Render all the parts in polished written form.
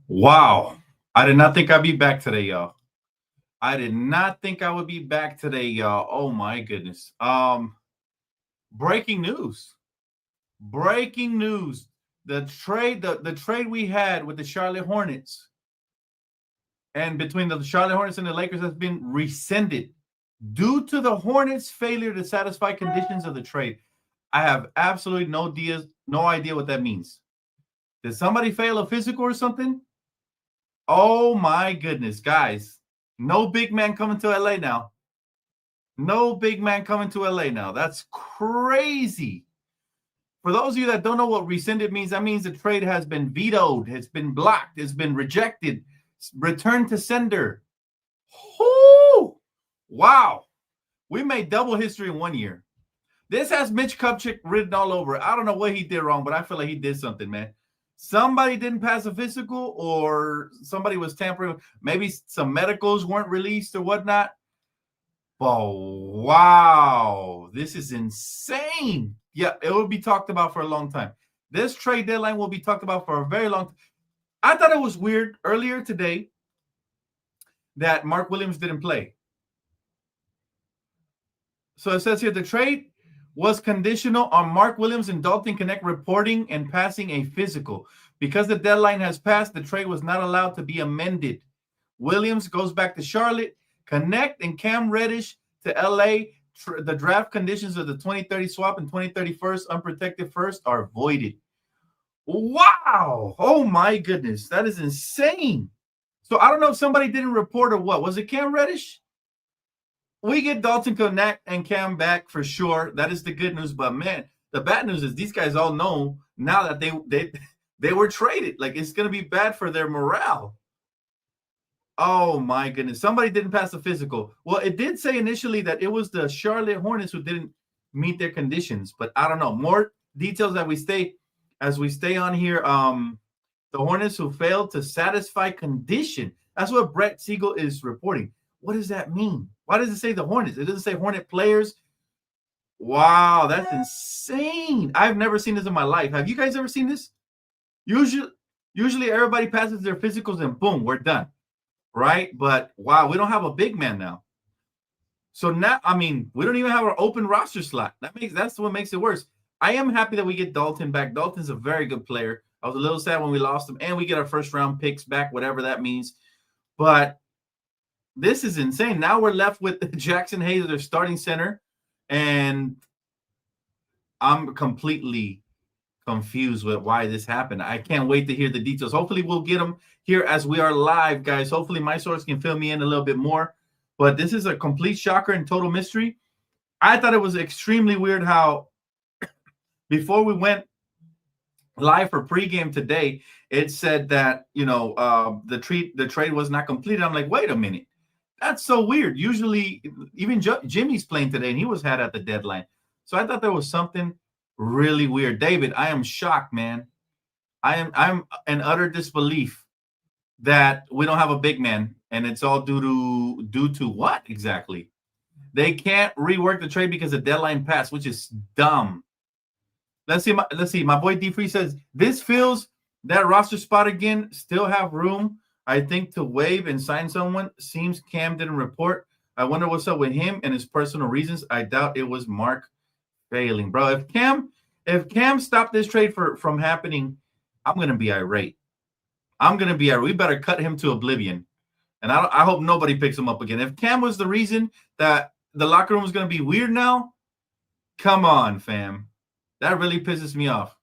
Wow. I did not think I'd be back today, y'all. I did not think I would be back today, y'all. Oh my goodness. Breaking news. Breaking news. The trade we had with the Charlotte Hornets and between the Charlotte Hornets and the Lakers has been rescinded due to the Hornets' failure to satisfy conditions of the trade. I have absolutely no idea what that means. Did somebody fail a physical or something? Oh my goodness, guys. No big man coming to LA now. No big man coming to LA now. That's crazy. For those of you that don't know what rescinded means, that means the trade has been vetoed, it's been blocked, it's been rejected, returned to sender. Whoo! Wow. We made double history in 1 year. This has Mitch Kupchak written all over it. I don't know what he did wrong, but I feel like he did something, man. Somebody didn't pass a physical or somebody was tampering. Maybe some medicals weren't released or whatnot. Oh, wow. This is insane. Yeah, it will be talked about for a long time. This trade deadline will be talked about for a very long time. I thought it was weird earlier today that Mark Williams didn't play. So it says here the trade was conditional on Mark Williams and Dalton Connect reporting and passing a physical. Because the deadline has passed, the trade was not allowed to be amended. Williams goes back to Charlotte. Connect and Cam Reddish to LA. The draft conditions of the 2030 swap and 2031 unprotected first are voided. Wow. Oh, my goodness. That is insane. So I don't know if somebody didn't report or what. Was it Cam Reddish? We get Dalton Connect and Cam back for sure. That is the good news. But, man, the bad news is these guys all know now that they were traded. Like, it's going to be bad for their morale. Oh, my goodness. Somebody didn't pass the physical. Well, it did say initially that it was the Charlotte Hornets who didn't meet their conditions. But I don't know. More details as we stay on here. The Hornets who failed to satisfy condition. That's what Brett Siegel is reporting. What does that mean? Why does it say the Hornets? It doesn't say Hornet players. Wow, that's insane. I've never seen this in my life. Have you guys ever seen this? Usually everybody passes their physicals and boom, we're done. Right? But wow, we don't have a big man now. So now, I mean, we don't even have our open roster slot. That's what makes it worse. I am happy that we get Dalton back. Dalton's a very good player. I was a little sad when we lost him, and we get our first round picks back, whatever that means. But this is insane. Now we're left with Jackson Hayes as their starting center, and I'm completely confused with why this happened. I can't wait to hear the details. Hopefully we'll get them here as we are live, guys. Hopefully my source can fill me in a little bit more. But this is a complete shocker and total mystery. I thought it was extremely weird how before we went live for pregame today, it said that, the trade was not completed. I'm like, wait a minute. That's so weird. Usually, even Jimmy's playing today, and he was had at the deadline. So I thought there was something really weird. David, I am shocked, man. I'm in utter disbelief that we don't have a big man, and it's all due to what exactly? They can't rework the trade because the deadline passed, which is dumb. Let's see. My boy D Free says this fills that roster spot again. Still have room, I think, to waive and sign someone. Seems Cam didn't report. I wonder what's up with him and his personal reasons. I doubt it was Mark failing, bro. If Cam stopped this trade from happening, I'm gonna be irate. We better cut him to oblivion, and I hope nobody picks him up again. If Cam was the reason that the locker room is gonna be weird now, come on, fam. That really pisses me off.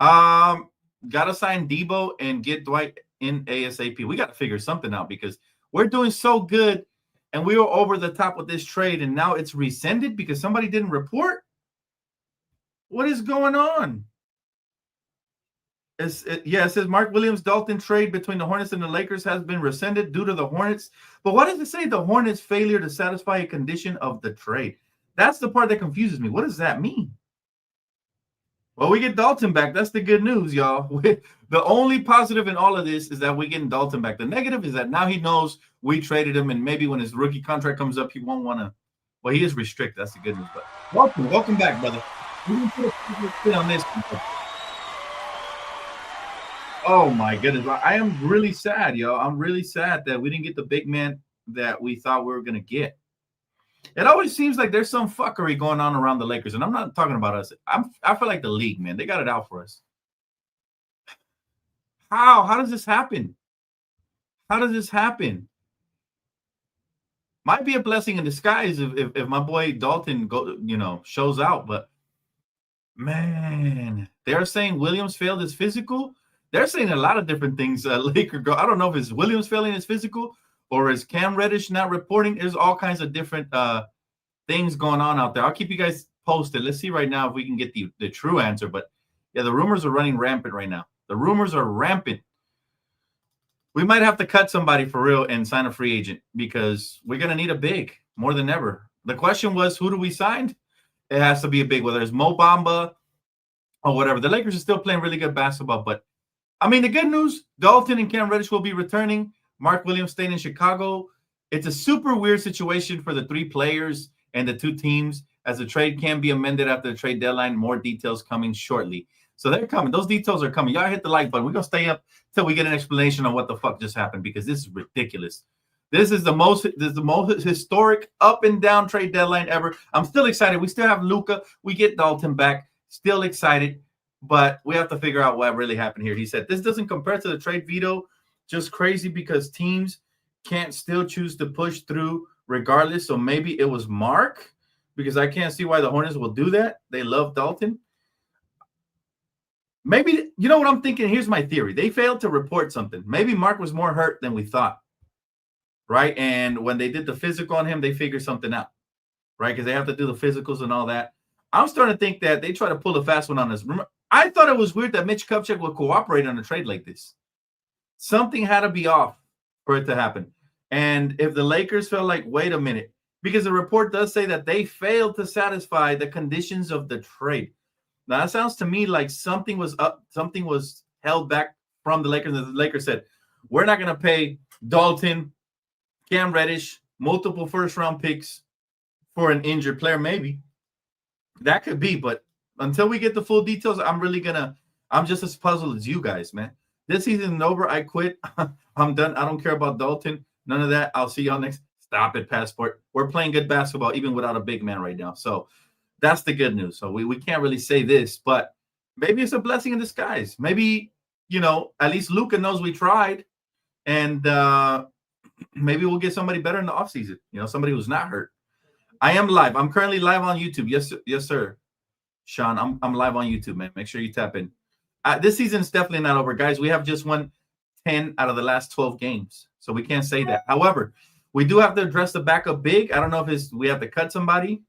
Gotta sign Debo and get Dwight in ASAP. We got to figure something out because we're doing so good, and we were over the top with this trade, and now it's rescinded because somebody didn't report. What is going on? It says Mark Williams Dalton trade between the Hornets and the Lakers has been rescinded due to the Hornets. But why does it say the Hornets' failure to satisfy a condition of the trade? That's the part that confuses me. What does that mean? Well, we get Dalton back. That's the good news, y'all. The only positive in all of this is that we're getting Dalton back. The negative is that now he knows we traded him, and maybe when his rookie contract comes up, he won't want to. Well, he is restricted. That's the good news. But welcome back, brother. We can put a spin on this. Oh my goodness. I am really sad, yo. I'm really sad that we didn't get the big man that we thought we were gonna get. It always seems like there's some fuckery going on around the Lakers, and I'm not talking about us. I feel like the league, man, they got it out for us. How? How does this happen? How does this happen? Might be a blessing in disguise if my boy Dalton shows out, but man, they're saying Williams failed his physical. They're saying a lot of different things. Laker go. I don't know if it's Williams failing his physical or is Cam Reddish not reporting. There's all kinds of different things going on out there. I'll keep you guys posted. Let's see right now if we can get the true answer. But yeah, the rumors are running rampant right now. The rumors are rampant. We might have to cut somebody for real and sign a free agent because we're going to need a big more than ever. The question was, who do we sign? It has to be a big, whether it's Mo Bamba or whatever. The Lakers are still playing really good basketball. But, I mean, the good news, Dalton and Cam Reddish will be returning. Mark Williams staying in Chicago. It's a super weird situation for the three players and the two teams as the trade can be amended after the trade deadline. More details coming shortly. So they're coming. Those details are coming. Y'all hit the like button. We're going to stay up till we get an explanation on what the fuck just happened because this is ridiculous. This is the most historic up and down trade deadline ever. I'm still excited. We still have Luka. We get Dalton back. Still excited. But we have to figure out what really happened here. He said, this doesn't compare to the trade veto. Just crazy because teams can't still choose to push through regardless. So maybe it was Mark because I can't see why the Hornets will do that. They love Dalton. Maybe, you know what I'm thinking? Here's my theory. They failed to report something. Maybe Mark was more hurt than we thought, right? And when they did the physical on him, they figured something out, right? Because they have to do the physicals and all that. I'm starting to think that they try to pull a fast one on us. Remember, I thought it was weird that Mitch Kupchak would cooperate on a trade like this. Something had to be off for it to happen. And if the Lakers felt like, wait a minute, because the report does say that they failed to satisfy the conditions of the trade. Now, that sounds to me like something was up, something was held back from the Lakers. And the Lakers said, we're not going to pay Dalton, Cam Reddish, multiple first-round picks for an injured player. Maybe. That could be, but until we get the full details, I'm just as puzzled as you guys, man. This season is over. I quit. I'm done. I don't care about Dalton. None of that. I'll see y'all next. Stop it, Passport. We're playing good basketball even without a big man right now. So that's the good news. So we can't really say this, but maybe it's a blessing in disguise. Maybe, at least Luka knows we tried, and maybe we'll get somebody better in the offseason, somebody who's not hurt. I am live. I'm currently live on YouTube. Yes, sir. Sean, I'm live on YouTube, man. Make sure you tap in. This season is definitely not over, guys. We have just won 10 out of the last 12 games, so we can't say that. However, we do have to address the backup big. I don't know if we have to cut somebody.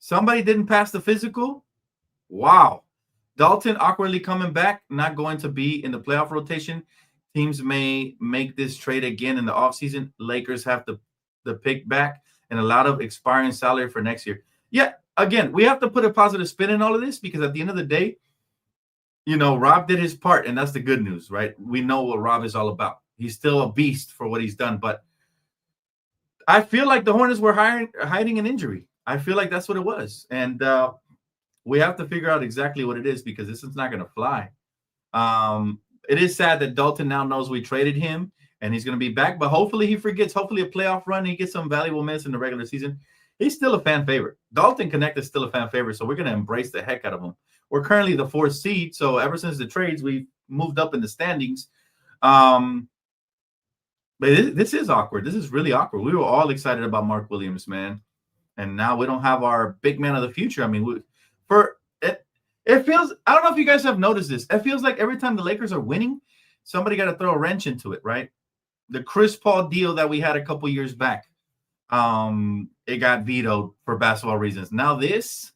Somebody didn't pass the physical. Wow. Dalton awkwardly coming back, not going to be in the playoff rotation. Teams may make this trade again in the offseason. Lakers have the pick back and a lot of expiring salary for next year. Yeah, again, we have to put a positive spin in all of this because at the end of the day, Rob did his part, and that's the good news, right? We know what Rob is all about. He's still a beast for what he's done, but I feel like the Hornets were hiding an injury. I feel like that's what it was, and we have to figure out exactly what it is because this is not going to fly. It is sad that Dalton now knows we traded him, and he's going to be back, but hopefully he forgets. Hopefully a playoff run, he gets some valuable minutes in the regular season. He's still a fan favorite. Dalton Connect is still a fan favorite, so we're going to embrace the heck out of him. We're currently the 4th seed, so ever since the trades, we've moved up in the standings. But this is awkward. This is really awkward. We were all excited about Mark Williams, man. And now we don't have our big man of the future. I mean, it feels, I don't know if you guys have noticed this. It feels like every time the Lakers are winning, somebody got to throw a wrench into it, right? The Chris Paul deal that we had a couple years back, it got vetoed for basketball reasons. Now this,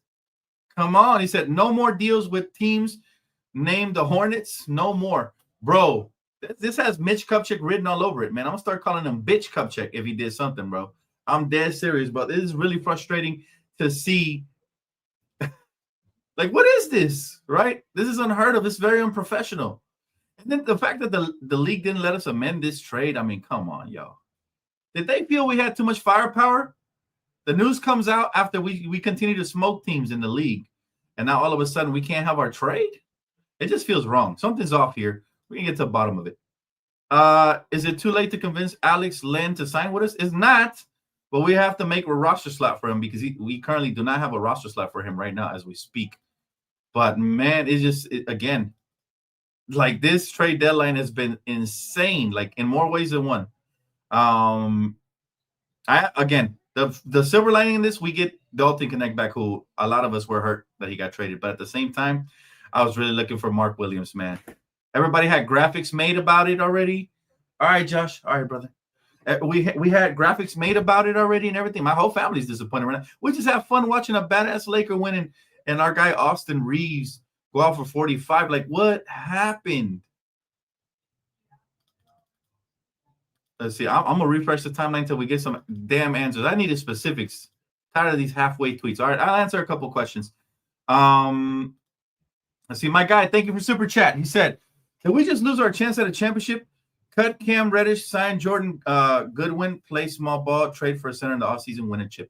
come on. He said, no more deals with teams named the Hornets. No more. Bro, this has Mitch Kupchak written all over it, man. I'm going to start calling him Bitch Kupchak if he did something, bro. I'm dead serious, but this is really frustrating to see. Like, what is this, right? This is unheard of. It's very unprofessional. And then the fact that the league didn't let us amend this trade, I mean, come on, y'all. Did they feel we had too much firepower? The news comes out after we continue to smoke teams in the league, and now all of a sudden we can't have our trade? It just feels wrong. Something's off here. We can get to the bottom of it. Is it too late to convince Alex Len to sign with us? It's not, but we have to make a roster slot for him because we currently do not have a roster slot for him right now as we speak. But man, it's just again, like this trade deadline has been insane, like in more ways than one. The silver lining in this, we get Dalton Connect back, who a lot of us were hurt that he got traded. But at the same time, I was really looking for Mark Williams, man. Everybody had graphics made about it already. All right, Josh. All right, brother. We had graphics made about it already and everything. My whole family's disappointed right now. We just have fun watching a badass Laker win and our guy Austin Reeves go out for 45. Like, what happened? Let's see. I'm going to refresh the timeline until we get some damn answers. I needed specifics. Tired of these halfway tweets. All right, I'll answer a couple questions. Let's see. My guy, thank you for Super Chat. He said, can we just lose our chance at a championship? Cut Cam Reddish, sign Jordan Goodwin, play small ball, trade for a center in the offseason, win a chip.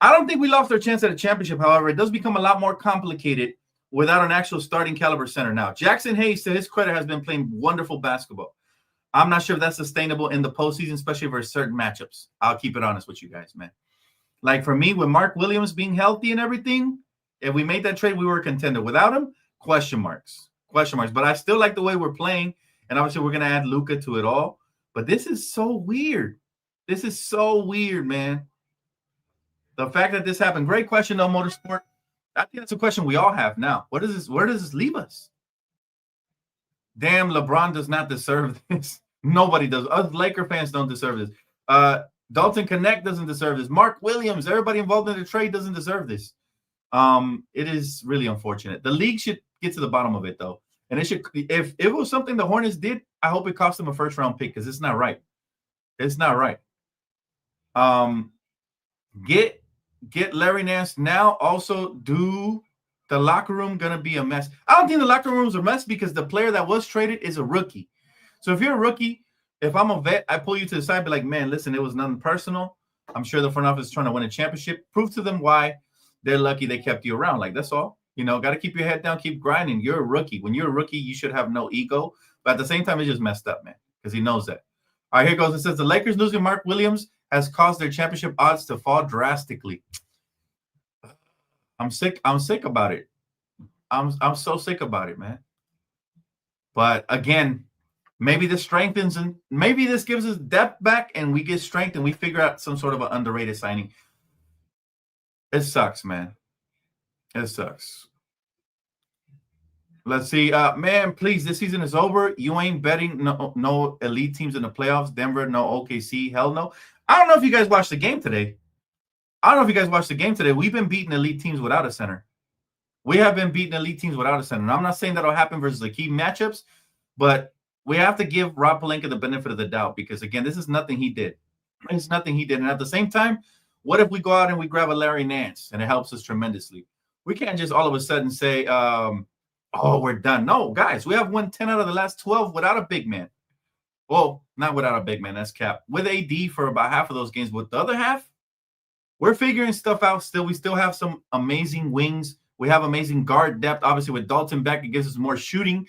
I don't think we lost our chance at a championship. However, it does become a lot more complicated without an actual starting caliber center. Now, Jackson Hayes, to his credit, has been playing wonderful basketball. I'm not sure if that's sustainable in the postseason, especially for certain matchups. I'll keep it honest with you guys, man. Like for me, with Mark Williams being healthy and everything, if we made that trade, we were a contender. Without him, question marks. But I still like the way we're playing. And obviously, we're going to add Luka to it all. But this is so weird. This is so weird, man. The fact that this happened. Great question, though, Motorsport. I think that's a question we all have now. Where does this leave us? Damn, LeBron does not deserve this. Nobody does. Us Laker fans don't deserve this. Dalton Connect doesn't deserve this. Mark Williams, everybody involved in the trade doesn't deserve this. It is really unfortunate. The league should get to the bottom of it, though. And it should, if it was something the Hornets did, I hope it cost them a first-round pick because it's not right. It's not right. Get Larry Nance now. Also, do the locker room going to be a mess? I don't think the locker room is a mess because the player that was traded is a rookie. So if you're a rookie, if I'm a vet, I pull you to the side, be like, man, listen, it was nothing personal. I'm sure the front office is trying to win a championship. Prove to them why they're lucky they kept you around. Like, that's all. You know, got to keep your head down, keep grinding. You're a rookie. When you're a rookie, you should have no ego. But at the same time, it's just messed up, man, because he knows that. All right, here goes. It says the Lakers losing Mark Williams has caused their championship odds to fall drastically. I'm sick. I'm sick about it. I'm so sick about it, man. But again, maybe this strengthens and maybe this gives us depth back and we get strength and we figure out some sort of an underrated signing. It sucks, man. It sucks. Let's see. Man, please, this season is over. You ain't betting no elite teams in the playoffs. Denver, no OKC. Hell no. I don't know if you guys watched the game today. We've been beating elite teams without a center. We have been beating elite teams without a center. And I'm not saying that'll happen versus the key matchups, but we have to give Rob Pelinka the benefit of the doubt because, again, this is nothing he did. It's nothing he did. And at the same time, what if we go out and we grab a Larry Nance and it helps us tremendously? We can't just all of a sudden say, oh, we're done. No, guys, we have won 10 out of the last 12 without a big man. Well, not without a big man. That's cap. With AD for about half of those games. With the other half, we're figuring stuff out still. We still have some amazing wings. We have amazing guard depth. Obviously, with Dalton back, it gives us more shooting.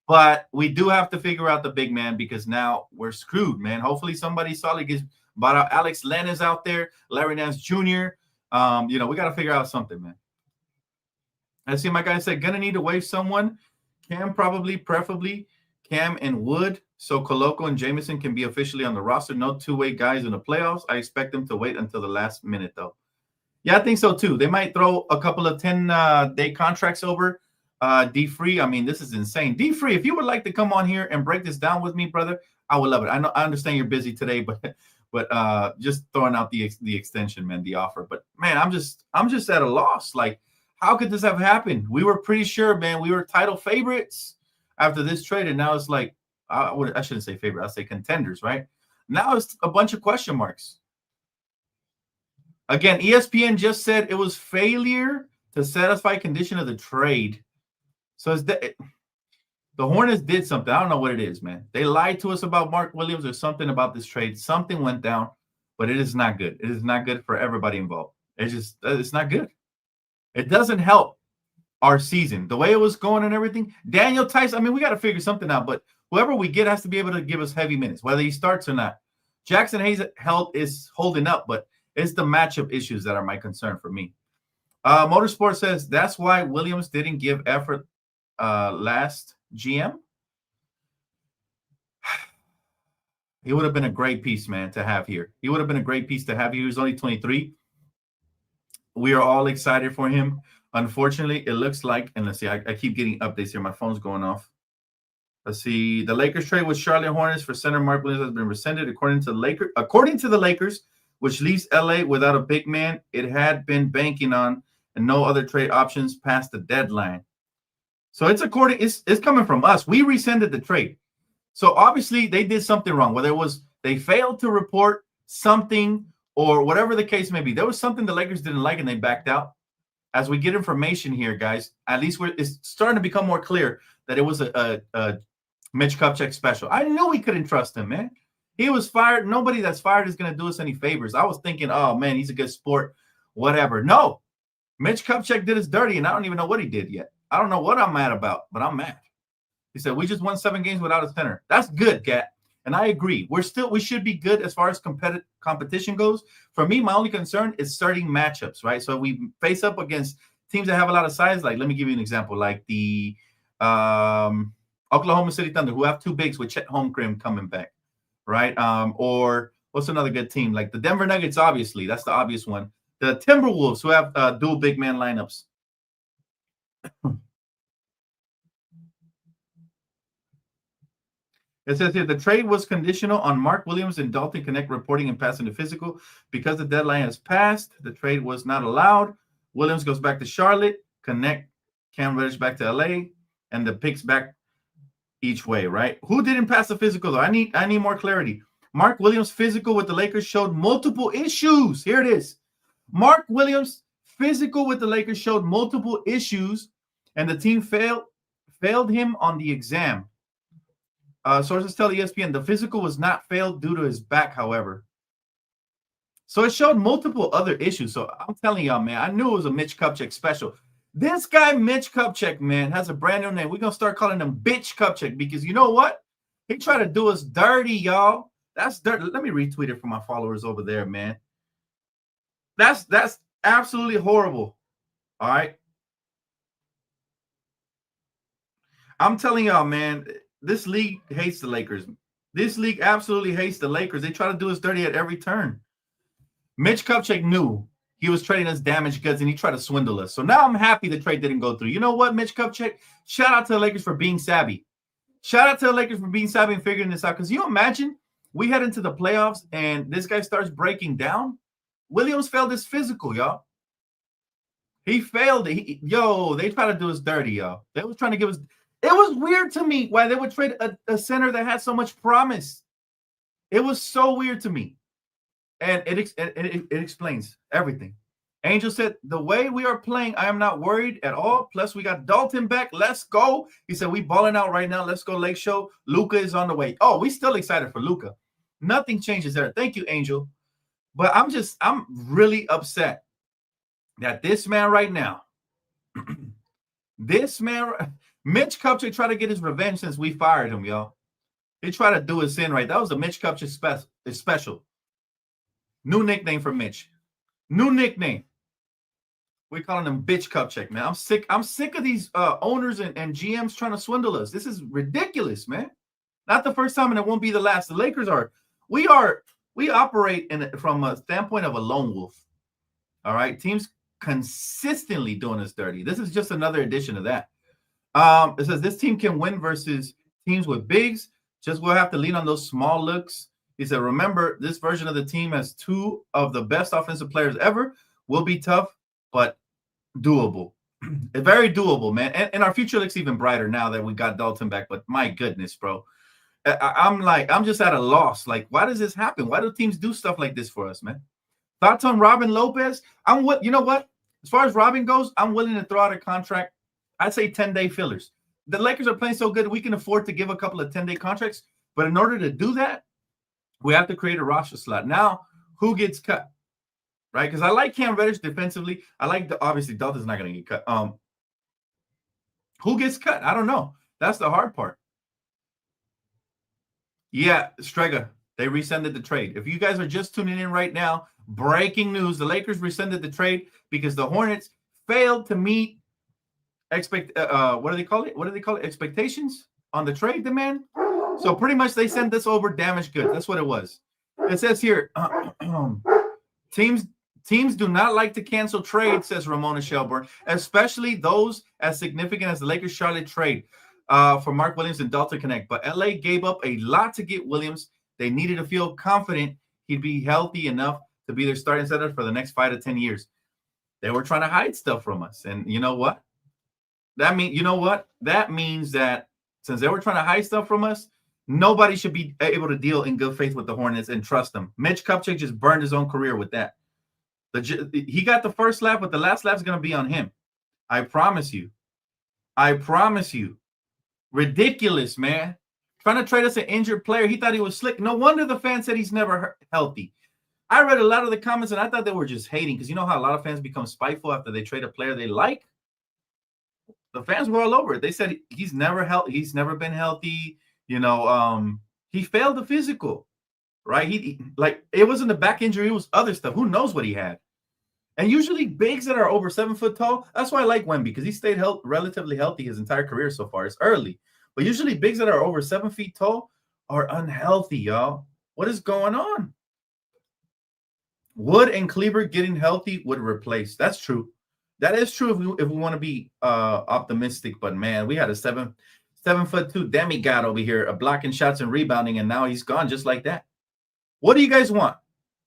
But we do have to figure out the big man because now we're screwed, man. Hopefully somebody solid gets bought out. Alex Len is out there. Larry Nance Jr. We got to figure out something, man. I see my guy said, gonna need to waive someone. Cam probably, preferably Cam and Wood. So Koloko and Jameson can be officially on the roster. No two-way guys in the playoffs. I expect them to wait until the last minute, though. Yeah, I think so, too. They might throw a couple of 10-day contracts over. D-Free, I mean, this is insane. D-Free, if you would like to come on here and break this down with me, brother, I would love it. I understand you're busy today, but just throwing out the extension, man, the offer. But, man, I'm just at a loss. Like, how could this have happened? We were pretty sure, man, we were title favorites after this trade, and now it's like, I shouldn't say favorite. I'll say contenders, right? Now it's a bunch of question marks. Again, ESPN just said it was failure to satisfy condition of the trade. So the Hornets did something. I don't know what it is, man. They lied to us about Mark Williams or something about this trade. Something went down, but it is not good. It is not good for everybody involved. It's not good. It doesn't help our season, the way it was going and everything. Daniel Tice, I mean, we got to figure something out, but whoever we get has to be able to give us heavy minutes, whether he starts or not. Jackson Hayes' health is holding up, but it's the matchup issues that are my concern for me. Motorsport says that's why Williams didn't give effort last GM. He would have been a great piece, man, to have here. He would have been a great piece to have here. He was only 23. We are all excited for him. Unfortunately, it looks like, and let's see, I keep getting updates here. My phone's going off. Let's see. The Lakers trade with Charlotte Hornets for center Mark Williams has been rescinded according to the Lakers, which leaves LA without a big man it had been banking on and no other trade options past the deadline. So it's coming from us. We rescinded the trade. So obviously they did something wrong, whether it was they failed to report something or whatever the case may be. There was something the Lakers didn't like and they backed out. As we get information here, guys, at least it's starting to become more clear that it was a Mitch Kupchak special. I knew we couldn't trust him, man. He was fired. Nobody that's fired is going to do us any favors. I was thinking, oh, man, he's a good sport, whatever. No, Mitch Kupchak did us dirty, and I don't even know what he did yet. I don't know what I'm mad about, but I'm mad. He said, we just won 7 games without a center. That's good, Cat. And I agree. We should be good as far as competition goes. For me, my only concern is starting matchups, right? So we face up against teams that have a lot of size. Like, let me give you an example, like the Oklahoma City Thunder, who have 2 bigs with Chet Holmgren coming back, right? Or what's another good team? Like the Denver Nuggets, obviously. That's the obvious one. The Timberwolves, who have dual big man lineups. It says here, the trade was conditional on Mark Williams and Dalton Connect reporting and passing the physical. Because the deadline has passed, the trade was not allowed. Williams goes back to Charlotte, Connect, Cam Reddish back to LA, and the picks back each way, right? Who didn't pass the physical, though? I need more clarity. Mark Williams' physical with the Lakers showed multiple issues. Here it is. Mark Williams' physical with the Lakers showed multiple issues, and the team failed him on the exam. Sources tell ESPN the physical was not failed due to his back, however. So it showed multiple other issues. So I'm telling y'all, man, I knew it was a Mitch Kupchak special. This guy, Mitch Kupchak, man, has a brand new name. We're going to start calling him Bitch Kupchak because you know what? He tried to do us dirty, y'all. That's dirty. Let me retweet it for my followers over there, man. That's absolutely horrible. All right. I'm telling y'all, man, this league hates the Lakers. This league absolutely hates the Lakers. They try to do us dirty at every turn. Mitch Kupchak knew he was trading us damaged goods, and he tried to swindle us. So now I'm happy the trade didn't go through. You know what, Mitch Kupchak? Shout out to the Lakers for being savvy. Shout out to the Lakers for being savvy and figuring this out. Because you imagine we head into the playoffs, and this guy starts breaking down. Williams failed his physical, y'all. He failed it. They try to do us dirty, y'all. They was trying to give us – it was weird to me why they would trade a center that had so much promise. It was so weird to me. And it explains everything. Angel said, the way we are playing, I am not worried at all. Plus, we got Dalton back. Let's go. He said, we balling out right now. Let's go, Lake Show. Luka is on the way. Oh, we still excited for Luka. Nothing changes there. Thank you, Angel. But I'm really upset that this man right now, Mitch Kupchak tried to get his revenge since we fired him, y'all. He tried to do us in right. That was a Mitch Kupchak special. New nickname for Mitch. New nickname. We're calling him Bitch Kupchak, man. I'm sick of these owners and GMs trying to swindle us. This is ridiculous, man. Not the first time, and it won't be the last. The Lakers we operate from a standpoint of a lone wolf. All right. Teams consistently doing us dirty. This is just another edition of that. It says this team can win versus teams with bigs. Just we'll have to lean on those small looks. He said, remember, this version of the team has 2 of the best offensive players ever. Will be tough, but doable. Very doable, man. And our future looks even brighter now that we got Dalton back. But my goodness, bro. I'm just at a loss. Like, why does this happen? Why do teams do stuff like this for us, man? Thoughts on Robin Lopez? You know what? As far as Robin goes, I'm willing to throw out a contract. I'd say 10-day fillers. The Lakers are playing so good, we can afford to give a couple of 10-day contracts. But in order to do that, we have to create a roster slot. Now, who gets cut? Right? Because I like Cam Reddish defensively. I like obviously Dalton's not going to get cut. Who gets cut? I don't know. That's the hard part. Yeah, Strega, they rescinded the trade. If you guys are just tuning in right now, breaking news: the Lakers rescinded the trade because the Hornets failed to meet what do they call it? What do they call it? Expectations on the trade demand. So pretty much they sent this over damaged goods. That's what it was. It says here, teams do not like to cancel trades, says Ramona Shelburne, especially those as significant as the Lakers Charlotte trade for Mark Williams and Dalton Connect. But LA gave up a lot to get Williams. They needed to feel confident he'd be healthy enough to be their starting center for the next 5 to 10 years. They were trying to hide stuff from us. And you know what? That means that since they were trying to hide stuff from us, nobody should be able to deal in good faith with the Hornets and trust them. Mitch Kupchak just burned his own career with that. He got the first laugh, but the last laugh is going to be on him. I promise you. Ridiculous, man. Trying to trade us an injured player. He thought he was slick. No wonder the fans said he's never healthy. I read a lot of the comments, and I thought they were just hating because you know how a lot of fans become spiteful after they trade a player they like? The fans were all over it. They said he's never healthy. He's never been healthy. He failed the physical, right? It wasn't the back injury. It was other stuff. Who knows what he had? And usually bigs that are over 7 foot tall, that's why I like Wemby because he stayed relatively healthy his entire career so far. It's early. But usually bigs that are over 7 feet tall are unhealthy, y'all. What is going on? Wood and Kleber getting healthy would replace. That's true. That is true if we want to be optimistic. But, man, we had a 7'2" demigod over here, blocking shots and rebounding, and now he's gone just like that. What do you guys want?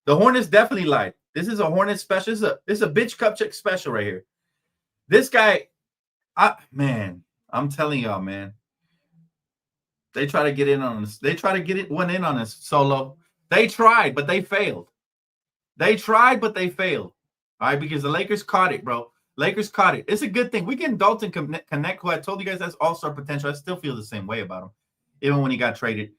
The Hornets definitely lied. This is a Hornets special. This is a bitch Kupchak special right here. This guy, I'm telling y'all, man. They try to get in on us. They try to get one in on us, Solo. They tried, but they failed. All right, because the Lakers caught it, bro. Lakers caught it. It's a good thing. We getting Dalton Connect, who I told you guys has all-star potential. I still feel the same way about him, even when he got traded.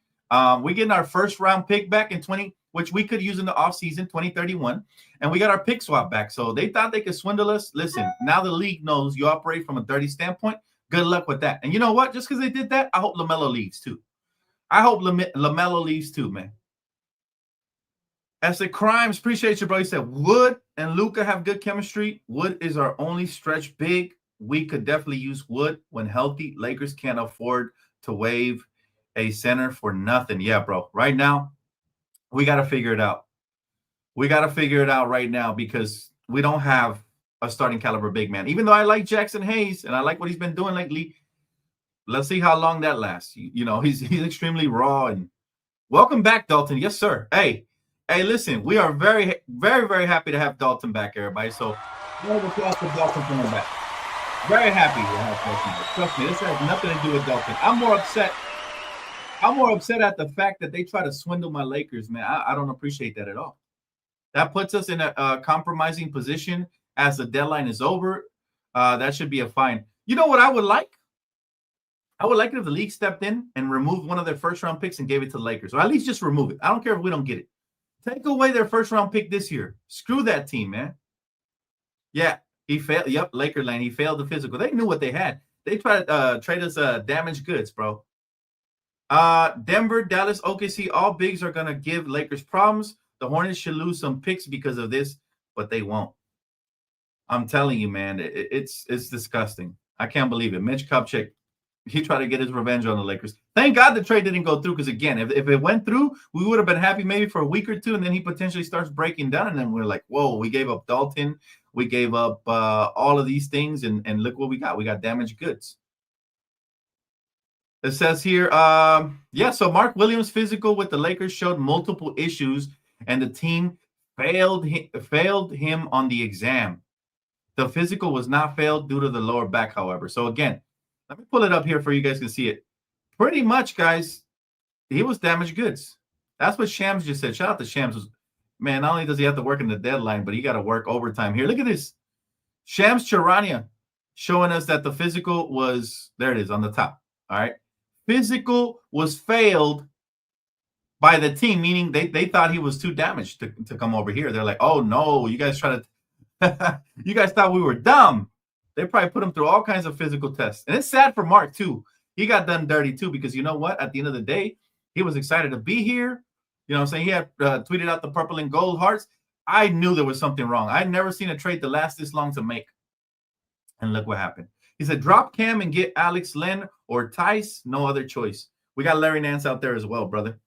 We getting our first-round pick back in 20, which we could use in the offseason, 2031. And we got our pick swap back. So they thought they could swindle us. Listen, now the league knows you operate from a dirty standpoint. Good luck with that. And you know what? Just because they did that, I hope LaMelo leaves too. LaMelo leaves too, man. As the Crimes, appreciate you, bro. He said, Wood and Luka have good chemistry. Wood is our only stretch big. We could definitely use Wood when healthy. Lakers can't afford to waive a center for nothing. Yeah, bro. Right now, we got to figure it out. Right now because we don't have a starting caliber big man. Even though I like Jackson Hayes and I like what he's been doing lately, let's see how long that lasts. He's extremely raw. And welcome back, Dalton. Yes, sir. Hey, listen, we are very, very, very happy to have Dalton back, everybody. So, round of applause for Dalton coming back. Very happy to have Dalton back. Trust me, this has nothing to do with Dalton. I'm more upset at the fact that they try to swindle my Lakers, man. I don't appreciate that at all. That puts us in a compromising position as the deadline is over. That should be a fine. You know what I would like? I would like it if the league stepped in and removed one of their first-round picks and gave it to the Lakers. Or at least just remove it. I don't care if we don't get it. Take away their first-round pick this year. Screw that team, man. Yeah, he failed. Yep, Lakerland. He failed the physical. They knew what they had. They tried to trade us damaged goods, bro. Denver, Dallas, OKC, all bigs are going to give Lakers problems. The Hornets should lose some picks because of this, but they won't. I'm telling you, man, it's disgusting. I can't believe it. Mitch Kupchak, he tried to get his revenge on the Lakers. Thank God the trade didn't go through because, again, if it went through, we would have been happy maybe for a week or two, and then he potentially starts breaking down, and then we're like, whoa, we gave up Dalton. We gave up all of these things, and look what we got. We got damaged goods. It says here, so Mark Williams' physical with the Lakers showed multiple issues, and the team failed him on the exam. The physical was not failed due to the lower back, however. So, again, let me pull it up here for you guys to see it. Pretty much, guys, he was damaged goods. That's what Shams just said. Shout out to Shams. Man, not only does he have to work in the deadline, but he got to work overtime here. Look at this. Shams Charania showing us that the physical was, there it is on the top. All right. Physical was failed by the team, meaning they thought he was too damaged to come over here. They're like, oh, no, you guys try to – you guys thought we were dumb. They probably put him through all kinds of physical tests. And it's sad for Mark, too. He got done dirty, too, because you know what? At the end of the day, he was excited to be here. You know what I'm saying? He had tweeted out the purple and gold hearts. I knew there was something wrong. I'd never seen a trade to last this long to make. And look what happened. He said, drop Cam and get Alex Len or Tice. No other choice. We got Larry Nance out there as well, brother.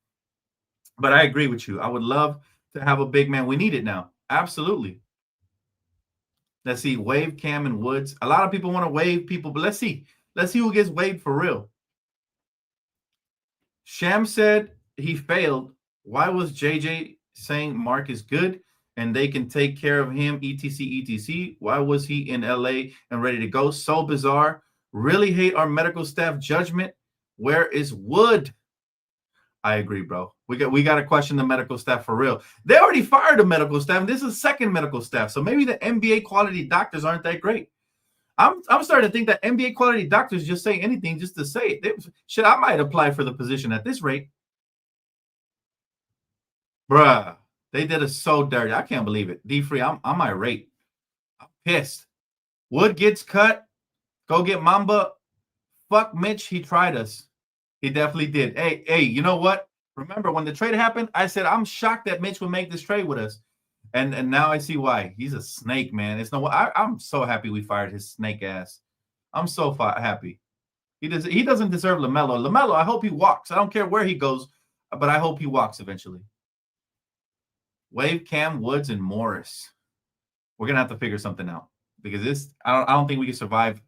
But I agree with you. I would love to have a big man. We need it now. Absolutely. Let's see. Wave Cam and Woods. A lot of people want to wave people, but let's see. Let's see who gets waived for real. Sham said he failed. Why was JJ saying Mark is good and they can take care of him, etc., etc.? Why was he in LA and ready to go? So bizarre. Really hate our medical staff judgment. Where is Wood? I agree, bro. We got to question the medical staff for real. They already fired the medical staff. And this is second medical staff. So maybe the NBA quality doctors aren't that great. I'm starting to think that NBA quality doctors just say anything just to say it. Shit, I might apply for the position at this rate. Bruh, they did us so dirty. I can't believe it. D-Free, I'm irate. I'm pissed. Wood gets cut. Go get Mamba. Fuck Mitch. He tried us. He definitely did. Hey, you know what? Remember, when the trade happened, I said, I'm shocked that Mitch would make this trade with us. And now I see why. He's a snake, man. I'm so happy we fired his snake ass. I'm so happy. He doesn't deserve LaMelo. LaMelo, I hope he walks. I don't care where he goes, but I hope he walks eventually. Wave Cam, Woods, and Morris. We're gonna have to figure something out because I don't think we can survive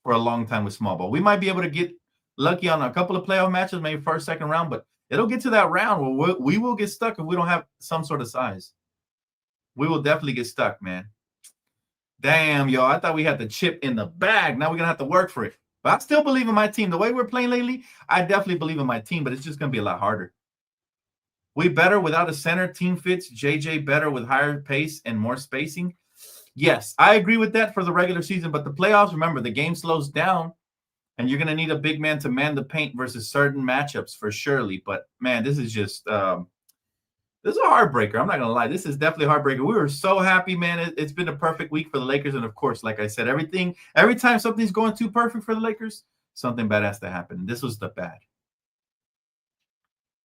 for a long time with small ball. We might be able to get lucky on a couple of playoff matches, maybe first, second round, but it'll get to that round where we will get stuck if we don't have some sort of size. We will definitely get stuck, man. Damn, yo, I thought we had the chip in the bag. Now we're going to have to work for it. But I still believe in my team. The way we're playing lately, I definitely believe in my team, but it's just going to be a lot harder. We better without a center. Team fits. JJ better with higher pace and more spacing. Yes, I agree with that for the regular season, but the playoffs, remember, the game slows down, and you're going to need a big man to man the paint versus certain matchups for surely. But, man, this is just this is a heartbreaker. I'm not going to lie. This is definitely a heartbreaker. We were so happy, man. It's been a perfect week for the Lakers. And, of course, like I said, every time something's going too perfect for the Lakers, something bad has to happen. This was the bad.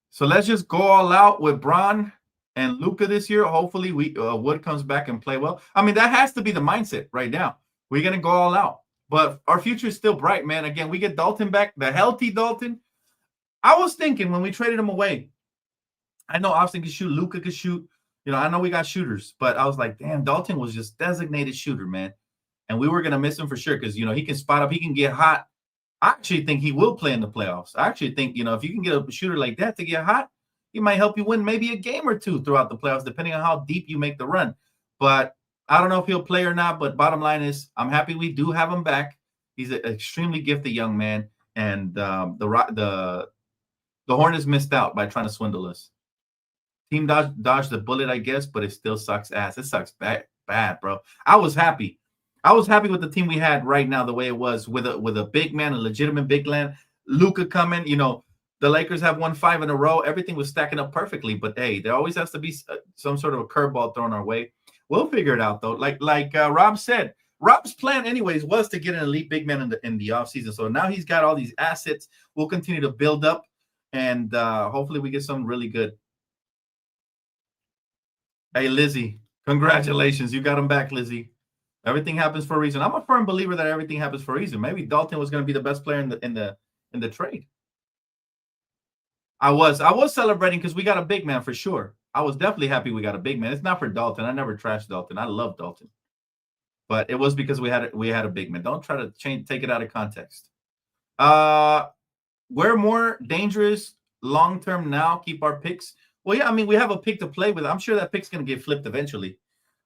So let's just go all out with Bron and Luka this year. Hopefully, Wood comes back and play well. I mean, that has to be the mindset right now. We're going to go all out. But our future is still bright, man. Again, we get Dalton back, the healthy Dalton. I was thinking when we traded him away, I know Austin could shoot, Luka could shoot. You know, I know we got shooters, but I was like, damn, Dalton was just designated shooter, man. And we were going to miss him for sure because, you know, he can spot up, he can get hot. I actually think he will play in the playoffs. I actually think, you know, if you can get a shooter like that to get hot, he might help you win maybe a game or two throughout the playoffs, depending on how deep you make the run. But I don't know if he'll play or not, but bottom line is I'm happy we do have him back. He's an extremely gifted young man, and the Hornets missed out by trying to swindle us. Team dodged the bullet, I guess, but it still sucks ass. It sucks bad, bro. I was happy. I was happy with the team we had right now, the way it was with a big man, a legitimate big man. Luka coming, you know, the Lakers have won 5 in a row. Everything was stacking up perfectly, but hey, there always has to be some sort of a curveball thrown our way. We'll figure it out though. Like Rob said, Rob's plan anyways was to get an elite big man in the offseason. So now he's got all these assets. We'll continue to build up, and hopefully we get something really good. Hey, Lizzie, congratulations. You got him back, Lizzie. Everything happens for a reason. I'm a firm believer that everything happens for a reason. Maybe Dalton was going to be the best player in the trade. I was celebrating because we got a big man for sure. I was definitely happy we got a big man. It's not for Dalton. I never trashed Dalton. I love Dalton. But it was because we had a big man. Don't try to take it out of context. We're more dangerous long-term now. Keep our picks. Well, yeah, I mean, we have a pick to play with. I'm sure that pick's going to get flipped eventually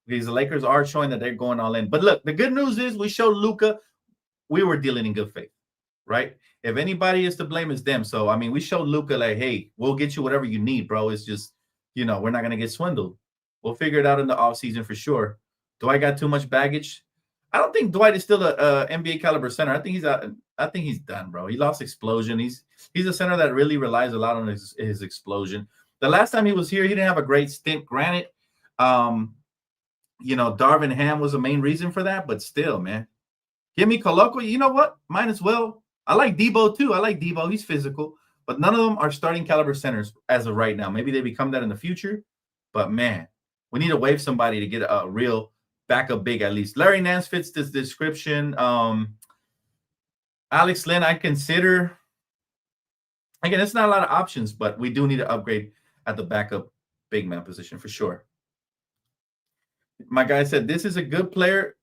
because the Lakers are showing that they're going all in. But look, the good news is we showed Luka we were dealing in good faith, right? If anybody is to blame, it's them. So, I mean, we showed Luka like, hey, we'll get you whatever you need, bro. It's just, you know, we're not going to get swindled. We'll figure it out in the offseason for sure. Dwight got too much baggage. I don't think Dwight is still a NBA caliber center. I think he's done, bro. He lost explosion. He's a center that really relies a lot on his explosion. The last time he was here, he didn't have a great stint. Granted, you know, Darvin Ham was the main reason for that, but still, man, Give me Koloko. You know what? Might as well. I like Debo too. I like Debo. He's physical, but none of them are starting caliber centers as of right now. Maybe they become that in the future, but man, we need to waive somebody to get a real backup big at least. Larry Nance fits this description. Alex Lynn, I consider. Again, it's not a lot of options, but we do need to upgrade at the backup big man position for sure. My guy said this is a good player,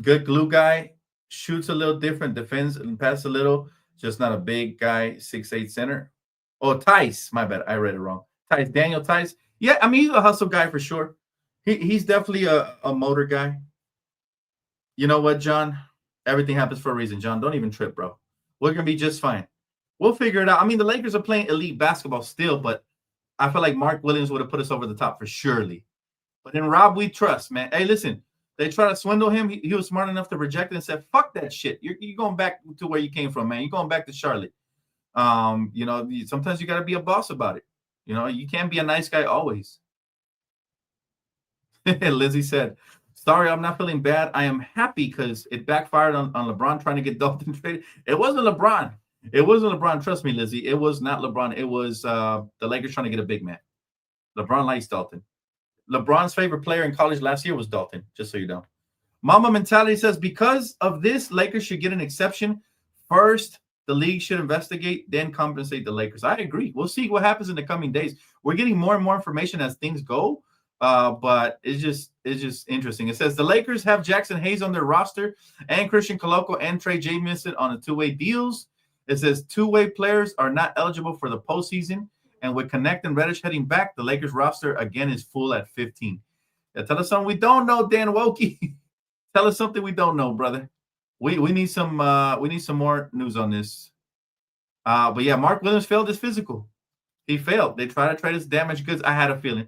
good glue guy, shoots a little different, defends and pass a little, just not a big guy, 6'8" center. Oh, Tice, my bad, I read it wrong. Tice, Daniel Tice. Yeah, I mean, he's a hustle guy for sure. He's definitely a motor guy. You know what, John? Everything happens for a reason, John. Don't even trip, bro. We're going to be just fine. We'll figure it out. I mean, the Lakers are playing elite basketball still, but I feel like Mark Williams would have put us over the top for surely. But in Rob, we trust, man. Hey, listen, they try to swindle him. He was smart enough to reject it and said, fuck that shit. You're going back to where you came from, man. You're going back to Charlotte. You know, sometimes you got to be a boss about it. You know, you can't be a nice guy always. Lizzie said, sorry, I'm not feeling bad. I am happy because it backfired on LeBron trying to get Dalton traded. It wasn't LeBron. It wasn't LeBron. Trust me, Lizzie. It was not LeBron. It was the Lakers trying to get a big man. LeBron likes Dalton. LeBron's favorite player in college last year was Dalton, just so you know. Mama Mentality says, because of this, Lakers should get an exception. First, the league should investigate, then compensate the Lakers. I agree. We'll see what happens in the coming days. We're getting more and more information as things go, but it's just interesting. It says the Lakers have Jackson Hayes on their roster and Christian Koloko and Trey Jamison on the two-way deals. It says two-way players are not eligible for the postseason. And with Connect and Reddish heading back, the Lakers roster again is full at 15. Yeah, tell us something we don't know, Dan Wokey. Tell us something we don't know, brother. We need some more news on this. But yeah, Mark Williams failed his physical. He failed. They tried to trade his damaged goods. I had a feeling.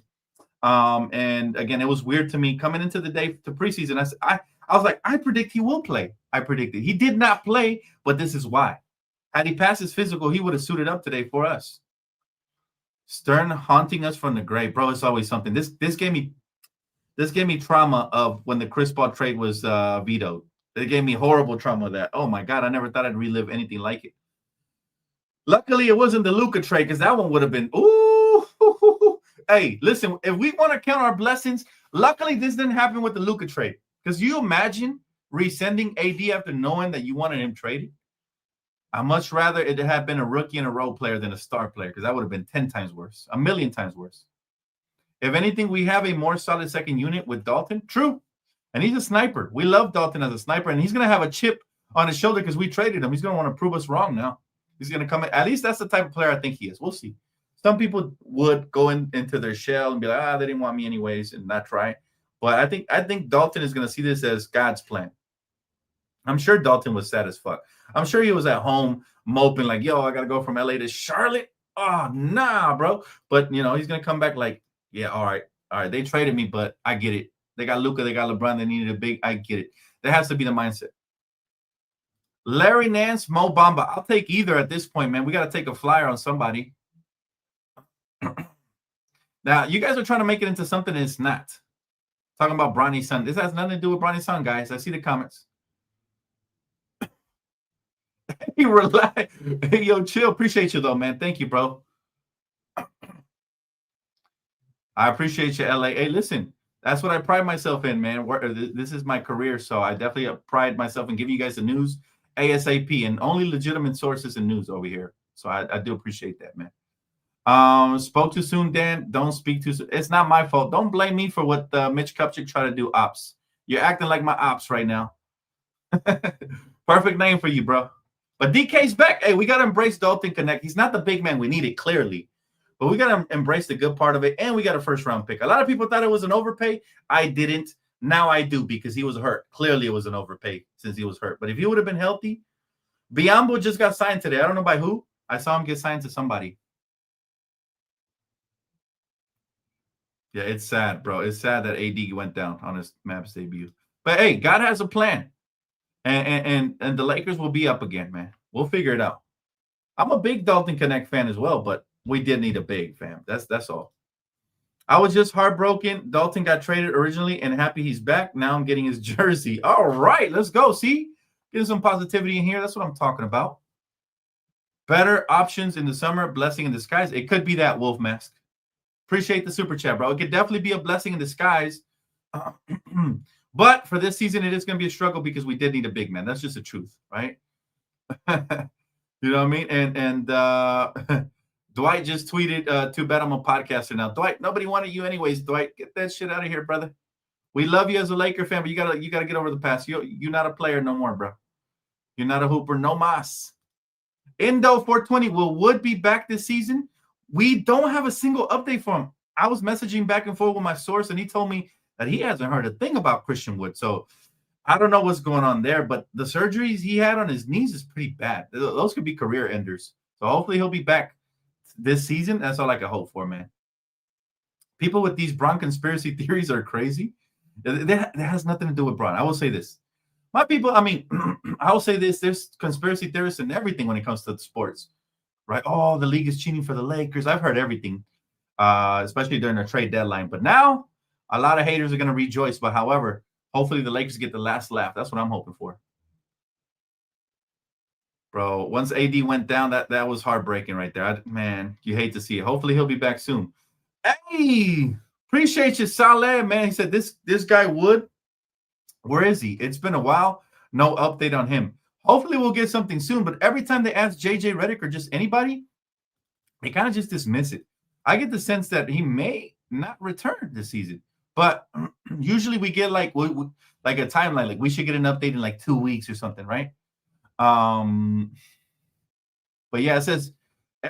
And again, it was weird to me coming into the day to preseason. I was like, I predict he will play. I predicted he did not play, but this is why. Had he passed his physical, he would have suited up today for us. Stern haunting us from the grave, bro. It's always something. This gave me trauma of when the Chris Paul trade was vetoed. It gave me horrible trauma of that. Oh my God, I never thought I'd relive anything like it. Luckily, it wasn't the Luka trade because that one would have been ooh. Hey, listen, if we want to count our blessings, luckily this didn't happen with the Luka trade. Because you imagine resending AD after knowing that you wanted him traded? I'd much rather it had been a rookie and a role player than a star player because that would have been 10 times worse, a million times worse. If anything, we have a more solid second unit with Dalton. True. And he's a sniper. We love Dalton as a sniper, and he's going to have a chip on his shoulder because we traded him. He's going to want to prove us wrong now. He's going to come in. At least that's the type of player I think he is. We'll see. Some people would go into their shell and be like, they didn't want me anyways and not try. But I think Dalton is going to see this as God's plan. I'm sure Dalton was sad as fuck. I'm sure he was at home moping like, yo, I got to go from LA to Charlotte. Oh, nah, bro. But, you know, he's going to come back like, yeah, all right. They traded me, but I get it. They got Luka, they got LeBron, they needed a big. I get it. That has to be the mindset. Larry Nance, Mo Bamba. I'll take either at this point, man. We got to take a flyer on somebody. Now, you guys are trying to make it into something it's not. Talking about Bronny's son. This has nothing to do with Bronny's son, guys. I see the comments. Hey, relax. Hey, yo, chill. Appreciate you, though, man. Thank you, bro. I appreciate you, LA. Hey, listen, that's what I pride myself in, man. This is my career, so I definitely pride myself in giving you guys the news ASAP and only legitimate sources and news over here. So I do appreciate that, man. Spoke too soon, Dan. Don't speak too soon. It's not my fault. Don't blame me for what Mitch Kupchak tried to do. Ops. You're acting like my ops right now. Perfect name for you, bro. But DK's back. Hey, we got to embrace Dalton Connect. He's not the big man we needed, clearly. But we got to embrace the good part of it, and we got a first-round pick. A lot of people thought it was an overpay. I didn't. Now I do because he was hurt. Clearly, it was an overpay since he was hurt. But if he would have been healthy, Biombo just got signed today. I don't know by who. I saw him get signed to somebody. Yeah, it's sad, bro. It's sad that AD went down on his Mavs debut. But, hey, God has a plan. And the Lakers will be up again, man. We'll figure it out. I'm a big Dalton Connect fan as well, but we did need a big fam. That's all. I was just heartbroken. Dalton got traded originally and happy he's back. Now I'm getting his jersey. All right, let's go. See, Getting some positivity in here. That's what I'm talking about. Better options in the summer, blessing in disguise. It could be that, Wolf Mask. Appreciate the super chat, bro. It could definitely be a blessing in disguise. But for this season, it is going to be a struggle because we did need a big man. That's just the truth, right? You know what I mean? And Dwight just tweeted, too bad I'm a podcaster now. Dwight, nobody wanted you anyways, Dwight. Get that shit out of here, brother. We love you as a Laker fan, but you gotta get over the past. You're not a player no more, bro. You're not a hooper no mas. Indo 420, will Wood be back this season? We don't have a single update for him. I was messaging back and forth with my source, and he told me that he hasn't heard a thing about Christian Wood. So I don't know what's going on there, but the surgeries he had on his knees is pretty bad. Those could be career enders. So hopefully he'll be back this season. That's all I can hope for, man. People with these Bron conspiracy theories are crazy. That has nothing to do with Bron. I will say this. My people, I mean, I will say this. There's conspiracy theorists and everything when it comes to sports, right? Oh, the league is cheating for the Lakers. I've heard everything, especially during the trade deadline. But now a lot of haters are going to rejoice. But however, hopefully the Lakers get the last laugh. That's what I'm hoping for. Bro, once AD went down, that was heartbreaking right there. Man, you hate to see it. Hopefully he'll be back soon. Hey, appreciate you, Saleh, man. He said this guy Wood, where is he? It's been a while. No update on him. Hopefully we'll get something soon. But every time they ask JJ Redick or just anybody, they kind of just dismiss it. I get the sense that he may not return this season. But usually we get like a timeline. Like we should get an update in like 2 weeks or something, right? But yeah, it says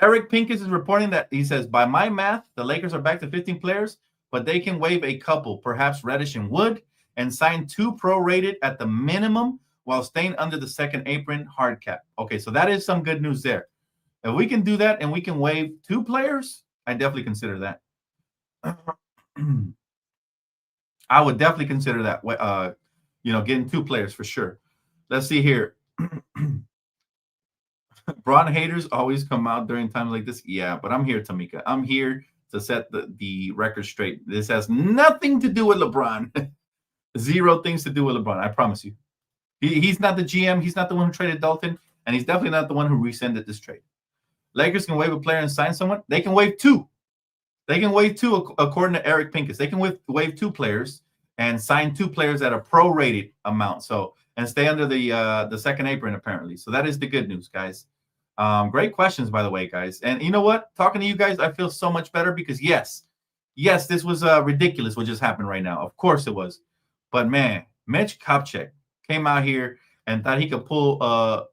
Eric Pincus is reporting that he says, by my math, the Lakers are back to 15 players, but they can waive a couple, perhaps Reddish and Wood, and sign 2 prorated at the minimum while staying under the second apron hard cap. Okay, so that is some good news there. If we can do that and we can waive 2 players, I definitely consider that. I would definitely consider that, getting 2 players for sure. Let's see here. Bron haters always come out during times like this. Yeah, but I'm here, Tamika. I'm here to set the record straight. This has nothing to do with LeBron. 0 things to do with LeBron. I promise you. He's not the GM. He's not the one who traded Dalton, and he's definitely not the one who rescinded this trade. Lakers can waive a player and sign someone. They can waive 2. They can waive 2 according to Eric Pincus. They can waive 2 players and sign 2 players at a prorated amount. So and stay under the second apron apparently. So that is the good news, guys. Great questions, by the way, guys. And you know what? Talking to you guys, I feel so much better because yes, this was ridiculous what just happened right now. Of course it was. But man, Mitch Kupchak came out here and thought he could pull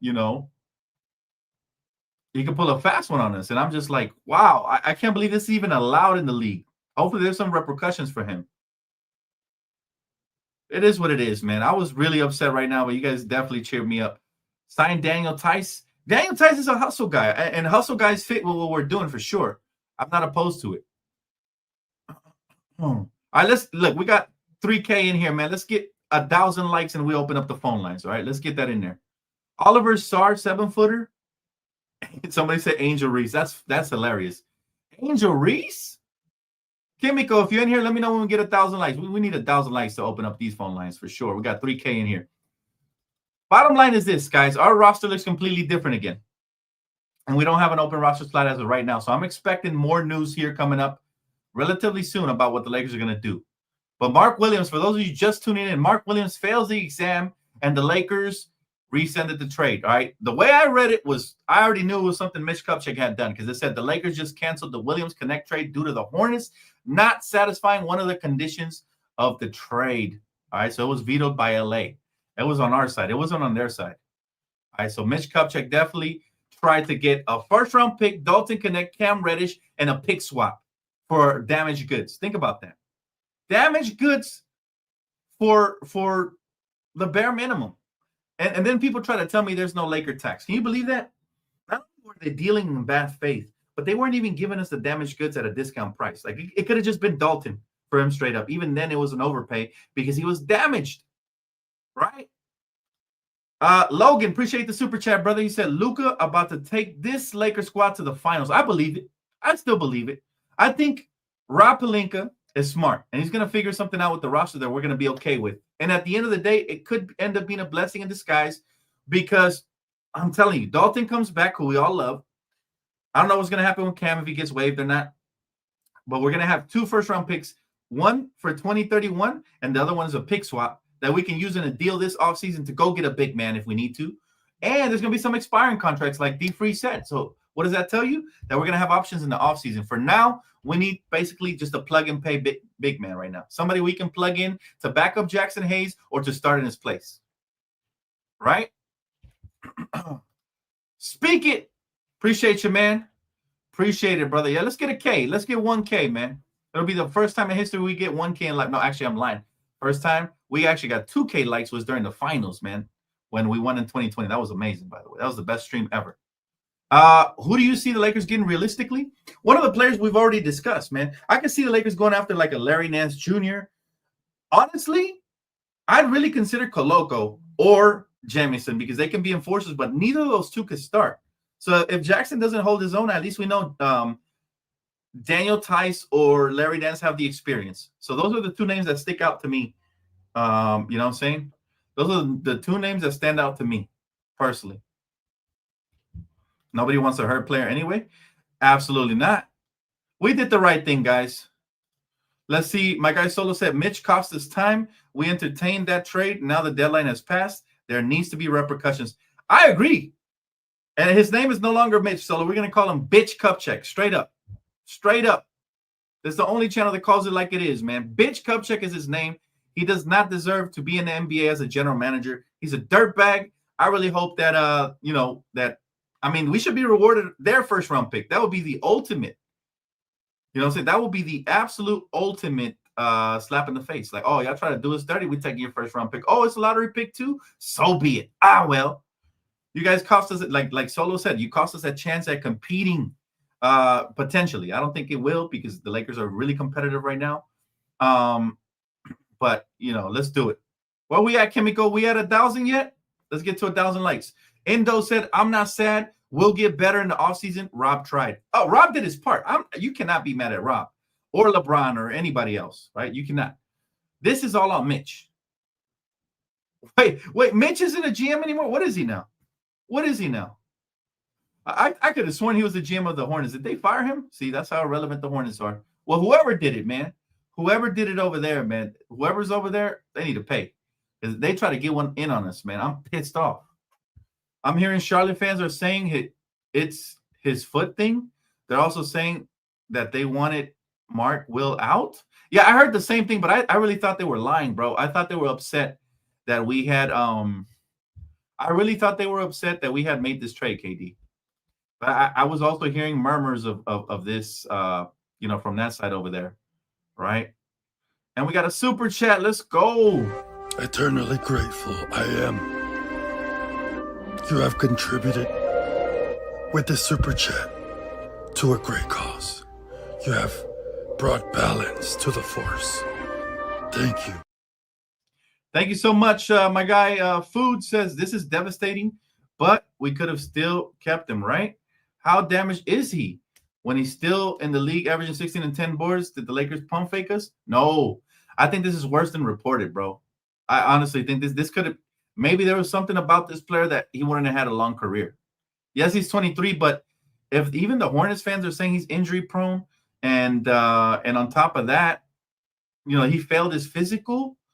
he could pull a fast one on us. And I'm just like, wow, I can't believe this is even allowed in the league. Hopefully there's some repercussions for him. It is what it is, man. I was really upset right now, but you guys definitely cheered me up. Sign Daniel Tice. Daniel Tice is a hustle guy, and hustle guys fit with what we're doing for sure. I'm not opposed to it. All right, let's look. We got 3K in here, man. Let's get 1,000 likes, and we open up the phone lines. All right, let's get that in there. Oliver Sarr, 7-footer. Somebody said Angel Reese. That's hilarious. Angel Reese? Kimiko, if you're in here, let me know when we get 1,000 likes. We need 1,000 likes to open up these phone lines for sure. We got 3K in here. Bottom line is this, guys. Our roster looks completely different again. And we don't have an open roster slot as of right now. So I'm expecting more news here coming up relatively soon about what the Lakers are going to do. But Mark Williams, for those of you just tuning in, Mark Williams fails the exam and the Lakers rescinded the trade. All right. The way I read it was I already knew it was something Mitch Kupchak had done because it said the Lakers just canceled the Williams Connect trade due to the Hornets not satisfying one of the conditions of the trade. All right. So it was vetoed by LA. It was on our side. It wasn't on their side. All right. So Mitch Kupchak definitely tried to get a first-round pick, Dalton Connect, Cam Reddish, and a pick swap for damaged goods. Think about that. Damaged goods for the bare minimum. And then people try to tell me there's no Laker tax. Can you believe that? Not only were they dealing in bad faith, but they weren't even giving us the damaged goods at a discount price. Like it could have just been Dalton for him straight up. Even then, it was an overpay because he was damaged, right? Logan, appreciate the super chat, brother. He said Luka about to take this Lakers squad to the finals. I believe it. I still believe it. I think Rob Pelinka is smart, and he's going to figure something out with the roster that we're going to be okay with. And at the end of the day, it could end up being a blessing in disguise because I'm telling you, Dalton comes back, who we all love. I don't know what's going to happen with Cam if he gets waived or not, but we're going to have 2 first-round picks, one for 2031, and the other one is a pick swap that we can use in a deal this offseason to go get a big man if we need to. And there's going to be some expiring contracts like D. Free said. So what does that tell you? That we're going to have options in the offseason. For now, we need basically just a plug-and-pay big man right now. Somebody we can plug in to back up Jackson Hayes or to start in his place. Right? Speak it. Appreciate you, man. Appreciate it, brother. Yeah, let's get a K. Let's get 1K, man. It'll be the first time in history we get 1K in life. No, actually, I'm lying. First time we actually got 2K likes was during the finals, man, when we won in 2020. That was amazing, by the way. That was the best stream ever. Who do you see the Lakers getting realistically? One of the players we've already discussed, man. I can see the Lakers going after like a Larry Nance Jr. Honestly, I'd really consider Koloko or Jamison because they can be enforcers, but neither of those two could start. So if Jackson doesn't hold his own, at least we know Daniel Tice or Larry Nance have the experience. So those are the 2 names that stick out to me. You know what I'm saying? Those are the 2 names that stand out to me personally. Nobody wants a hurt player anyway? Absolutely not. We did the right thing, guys. Let's see. My guy Solo said, Mitch cost us time. We entertained that trade. Now the deadline has passed. There needs to be repercussions. I agree. And his name is no longer Mitch Solo. We're going to call him Bitch Kupchak. Straight up. Straight up. This is the only channel that calls it like it is, man. Bitch Kupchak is his name. He does not deserve to be in the NBA as a general manager. He's a dirtbag. I really hope that, we should be rewarded their first-round pick. That would be the ultimate. You know what I'm saying? That would be the absolute ultimate slap in the face. Like, oh, y'all try to do us dirty. We take your first-round pick. Oh, it's a lottery pick too? So be it. Well. You guys cost us, like Solo said, you cost us a chance at competing potentially. I don't think it will because the Lakers are really competitive right now. But, let's do it. Where we at, Chemical? We at 1,000 yet? Let's get to 1,000 likes. Endo said, I'm not sad. We'll get better in the offseason. Rob tried. Oh, Rob did his part. You cannot be mad at Rob or LeBron or anybody else, right? You cannot. This is all on Mitch. Wait, Mitch isn't a GM anymore? What is he now? What is he now? I could have sworn he was the GM of the Hornets. Did they fire him? See, that's how irrelevant the Hornets are. Well, whoever did it, man. Whoever did it over there, man. Whoever's over there, they need to pay. Because they try to get one in on us, man. I'm pissed off. I'm hearing Charlotte fans are saying it's his foot thing. They're also saying that they wanted Mark Will out. Yeah, I heard the same thing, but I really thought they were lying, bro. I thought they were upset that we had I really thought they were upset that we had made this trade, KD. But I was also hearing murmurs of this, from that side over there, right? And we got a super chat. Let's go. Eternally grateful I am. You have contributed with this super chat to a great cause. You have brought balance to the force. Thank you. Thank you so much, my guy. Food says this is devastating, but we could have still kept him, right? How damaged is he when he's still in the league averaging 16 and 10 boards? Did the Lakers pump fake us? No. I think this is worse than reported, bro. I honestly think this could have – maybe there was something about this player that he wouldn't have had a long career. Yes, he's 23, but if even the Hornets fans are saying he's injury prone and on top of that, he failed his physical –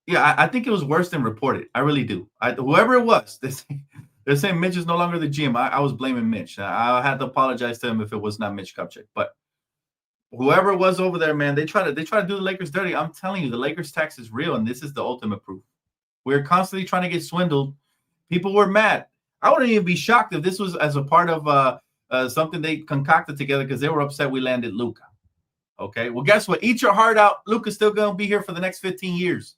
yeah, I think it was worse than reported. I really do. Whoever it was, they're saying Mitch is no longer the GM. I was blaming Mitch. I had to apologize to him if it was not Mitch Kupchak. But whoever it was over there, man, they try to do the Lakers dirty. I'm telling you, the Lakers tax is real, and this is the ultimate proof. We're constantly trying to get swindled. People were mad. I wouldn't even be shocked if this was as a part of something they concocted together because they were upset we landed Luka. Okay, well, guess what? Eat your heart out. Luka's still going to be here for the next 15 years.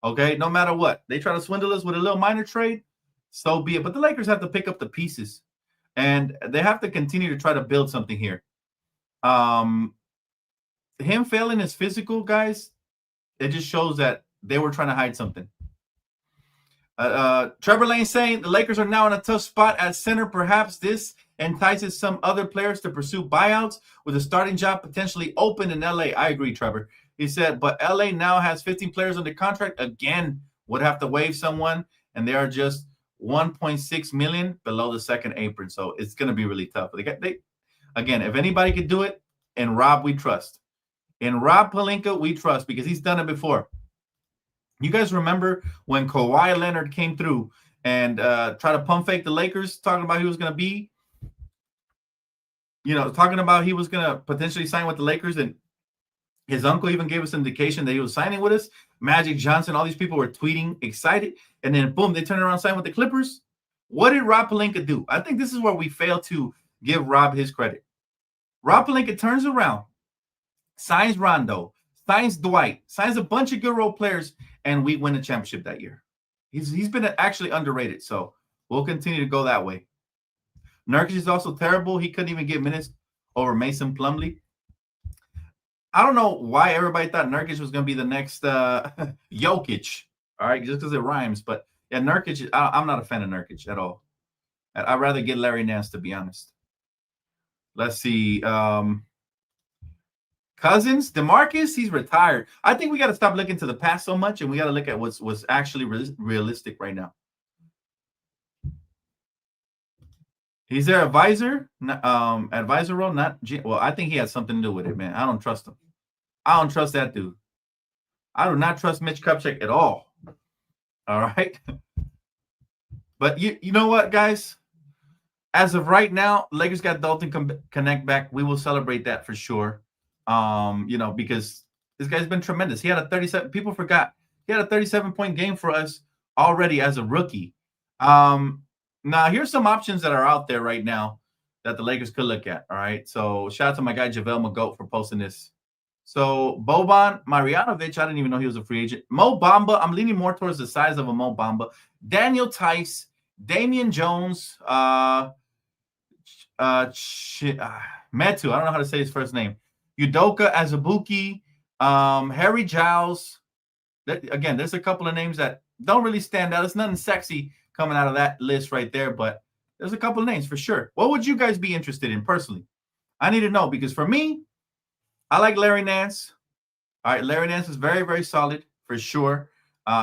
Okay, no matter what. They try to swindle us with a little minor trade, so be it. But the Lakers have to pick up the pieces, and they have to continue to try to build something here. Him failing his physical, guys, it just shows that they were trying to hide something. Trevor Lane saying the Lakers are now in a tough spot at center. Perhaps this entices some other players to pursue buyouts with a starting job potentially open in LA. I agree, Trevor. He said, but LA now has 15 players under contract. Again, would have to waive someone, and they are just 1.6 million below the second apron. So it's going to be really tough. Again, if anybody could do it, and Rob, we trust. In Rob Pelinka, we trust because he's done it before. You guys remember when Kawhi Leonard came through and tried to pump fake the Lakers, talking about he was going to be, talking about he was going to potentially sign with the Lakers, and his uncle even gave us an indication that he was signing with us. Magic Johnson, all these people were tweeting excited, and then boom, they turned around and signed with the Clippers. What did Rob Pelinka do? I think this is where we fail to give Rob his credit. Rob Pelinka turns around, signs Rondo, signs Dwight, signs a bunch of good role players, and we win a championship that year. He's been actually underrated, so we'll continue to go that way. Nurkic is also terrible. He couldn't even get minutes over Mason Plumlee. I don't know why everybody thought Nurkic was going to be the next Jokic, all right, just because it rhymes. But, yeah, Nurkic, I'm not a fan of Nurkic at all. I'd rather get Larry Nance, to be honest. Let's see. Cousins, DeMarcus, he's retired. I think we got to stop looking to the past so much, and we got to look at what's actually realistic right now. He's their advisor, advisor role, not well. I think he has something to do with it, man. I don't trust him. I don't trust that dude. I do not trust Mitch Kupchak at all. All right. But you know what, guys? As of right now, Lakers got Dalton Connect back. We will celebrate that for sure. Because this guy's been tremendous. He had a 37. People forgot he had a 37-point game for us already as a rookie. Now, here's some options that are out there right now that the Lakers could look at, all right? So, shout out to my guy, JaVale McGoat, for posting this. So, Boban Marjanovic, I didn't even know he was a free agent. Mo Bamba, I'm leaning more towards the size of a Mo Bamba. Daniel Tice, Damian Jones, Metu, I don't know how to say his first name. Udoka Azubuike, Harry Giles. Again, there's a couple of names that don't really stand out. It's nothing sexy coming out of that list right there, but there's a couple of names for sure. What would you guys be interested in personally? I need to know, because for me, I like Larry Nance. All right, Larry Nance is very, very solid for sure.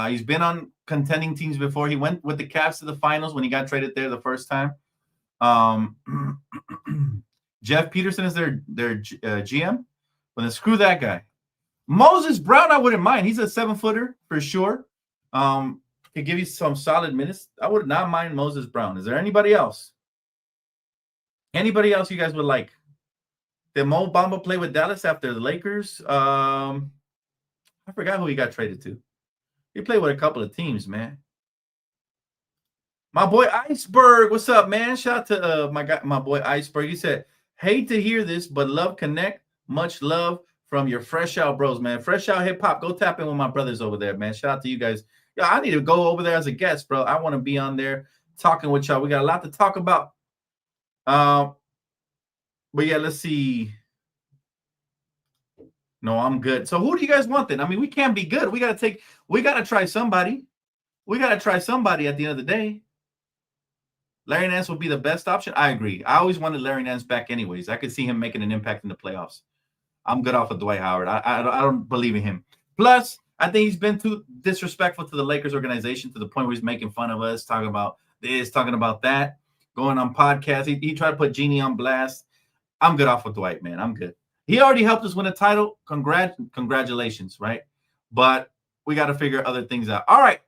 He's been on contending teams before. He went with the Cavs to the finals when he got traded there the first time. Jeff Peterson is their GM. Well, then screw that guy. Moses Brown, I wouldn't mind. He's a 7-footer for sure. Could give you some solid minutes. I would not mind Moses Brown. Is there anybody else? Anybody else you guys would like? Did Mo Bamba play with Dallas after the Lakers? I forgot who he got traded to. He played with a couple of teams, man. My boy Iceberg, what's up, man? Shout out to my boy Iceberg. He said, hate to hear this, but love Connect. Much love from your Fresh Out bros, man. Fresh Out Hip Hop. Go tap in with my brothers over there, man. Shout out to you guys. Yeah, I need to go over there as a guest, bro. I want to be on there talking with y'all. We got a lot to talk about. But yeah, let's see. No, I'm good. So who do you guys want then? I mean, we can't be good. We got to try somebody. We got to try somebody at the end of the day. Larry Nance would be the best option. I agree. I always wanted Larry Nance back anyways. I could see him making an impact in the playoffs. I'm good off of Dwight Howard. I don't believe in him. Plus, I think he's been too disrespectful to the Lakers organization to the point where he's making fun of us, talking about this, talking about that, going on podcasts. He tried to put Genie on blast. I'm good off with Dwight, man. I'm good. He already helped us win a title. Congratulations, right? But we got to figure other things out. All right.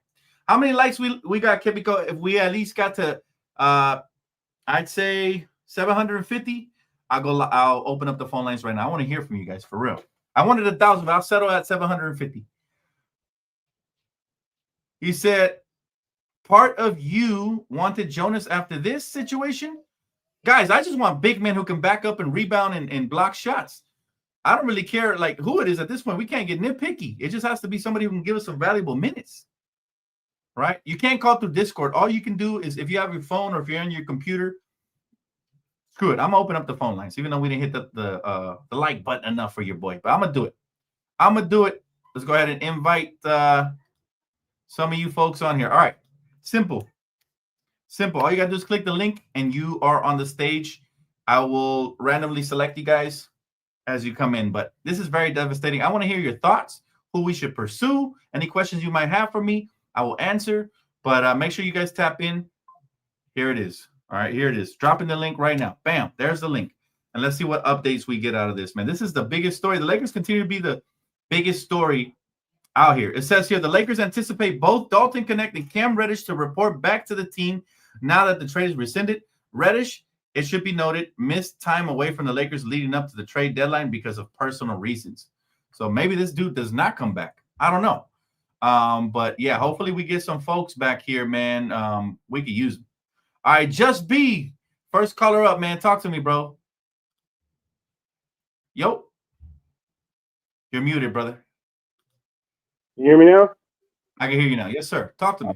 How many likes we got, Kibiko? If we at least got to, I'd say 750, I'll open up the phone lines right now. I want to hear from you guys, for real. I wanted 1,000, but I'll settle at 750. He said, part of you wanted Jonas after this situation? Guys, I just want big men who can back up and rebound and block shots. I don't really care like who it is at this point. We can't get nitpicky. It just has to be somebody who can give us some valuable minutes. Right? You can't call through Discord. All you can do is if you have your phone or if you're on your computer, screw it. I'm gonna open up the phone lines, even though we didn't hit the like button enough for your boy. But I'm gonna do it. Let's go ahead and invite some of you folks on here. All right. Simple. All you got to do is click the link and you are on the stage. I will randomly select you guys as you come in. But this is very devastating. I want to hear your thoughts, who we should pursue, any questions you might have for me. I will answer. But make sure you guys tap in Here it is. All right, here it is. Dropping the link right now. Bam, there's the link. And let's see what updates we get out of this, man. This is the biggest story. The Lakers continue to be the biggest story out here. It says here the Lakers anticipate both Dalton Connect and Cam Reddish to report back to the team now that the trade is rescinded. Reddish, it should be noted, missed time away from the Lakers leading up to the trade deadline because of personal reasons. So maybe this dude does not come back. I don't know. But yeah, hopefully we get some folks back here, man. We could use them. All right, Just B, first caller up, man. Talk to me, bro. Yo. You're muted, brother. You hear me now? I can hear you now. Yes, sir. Talk to me.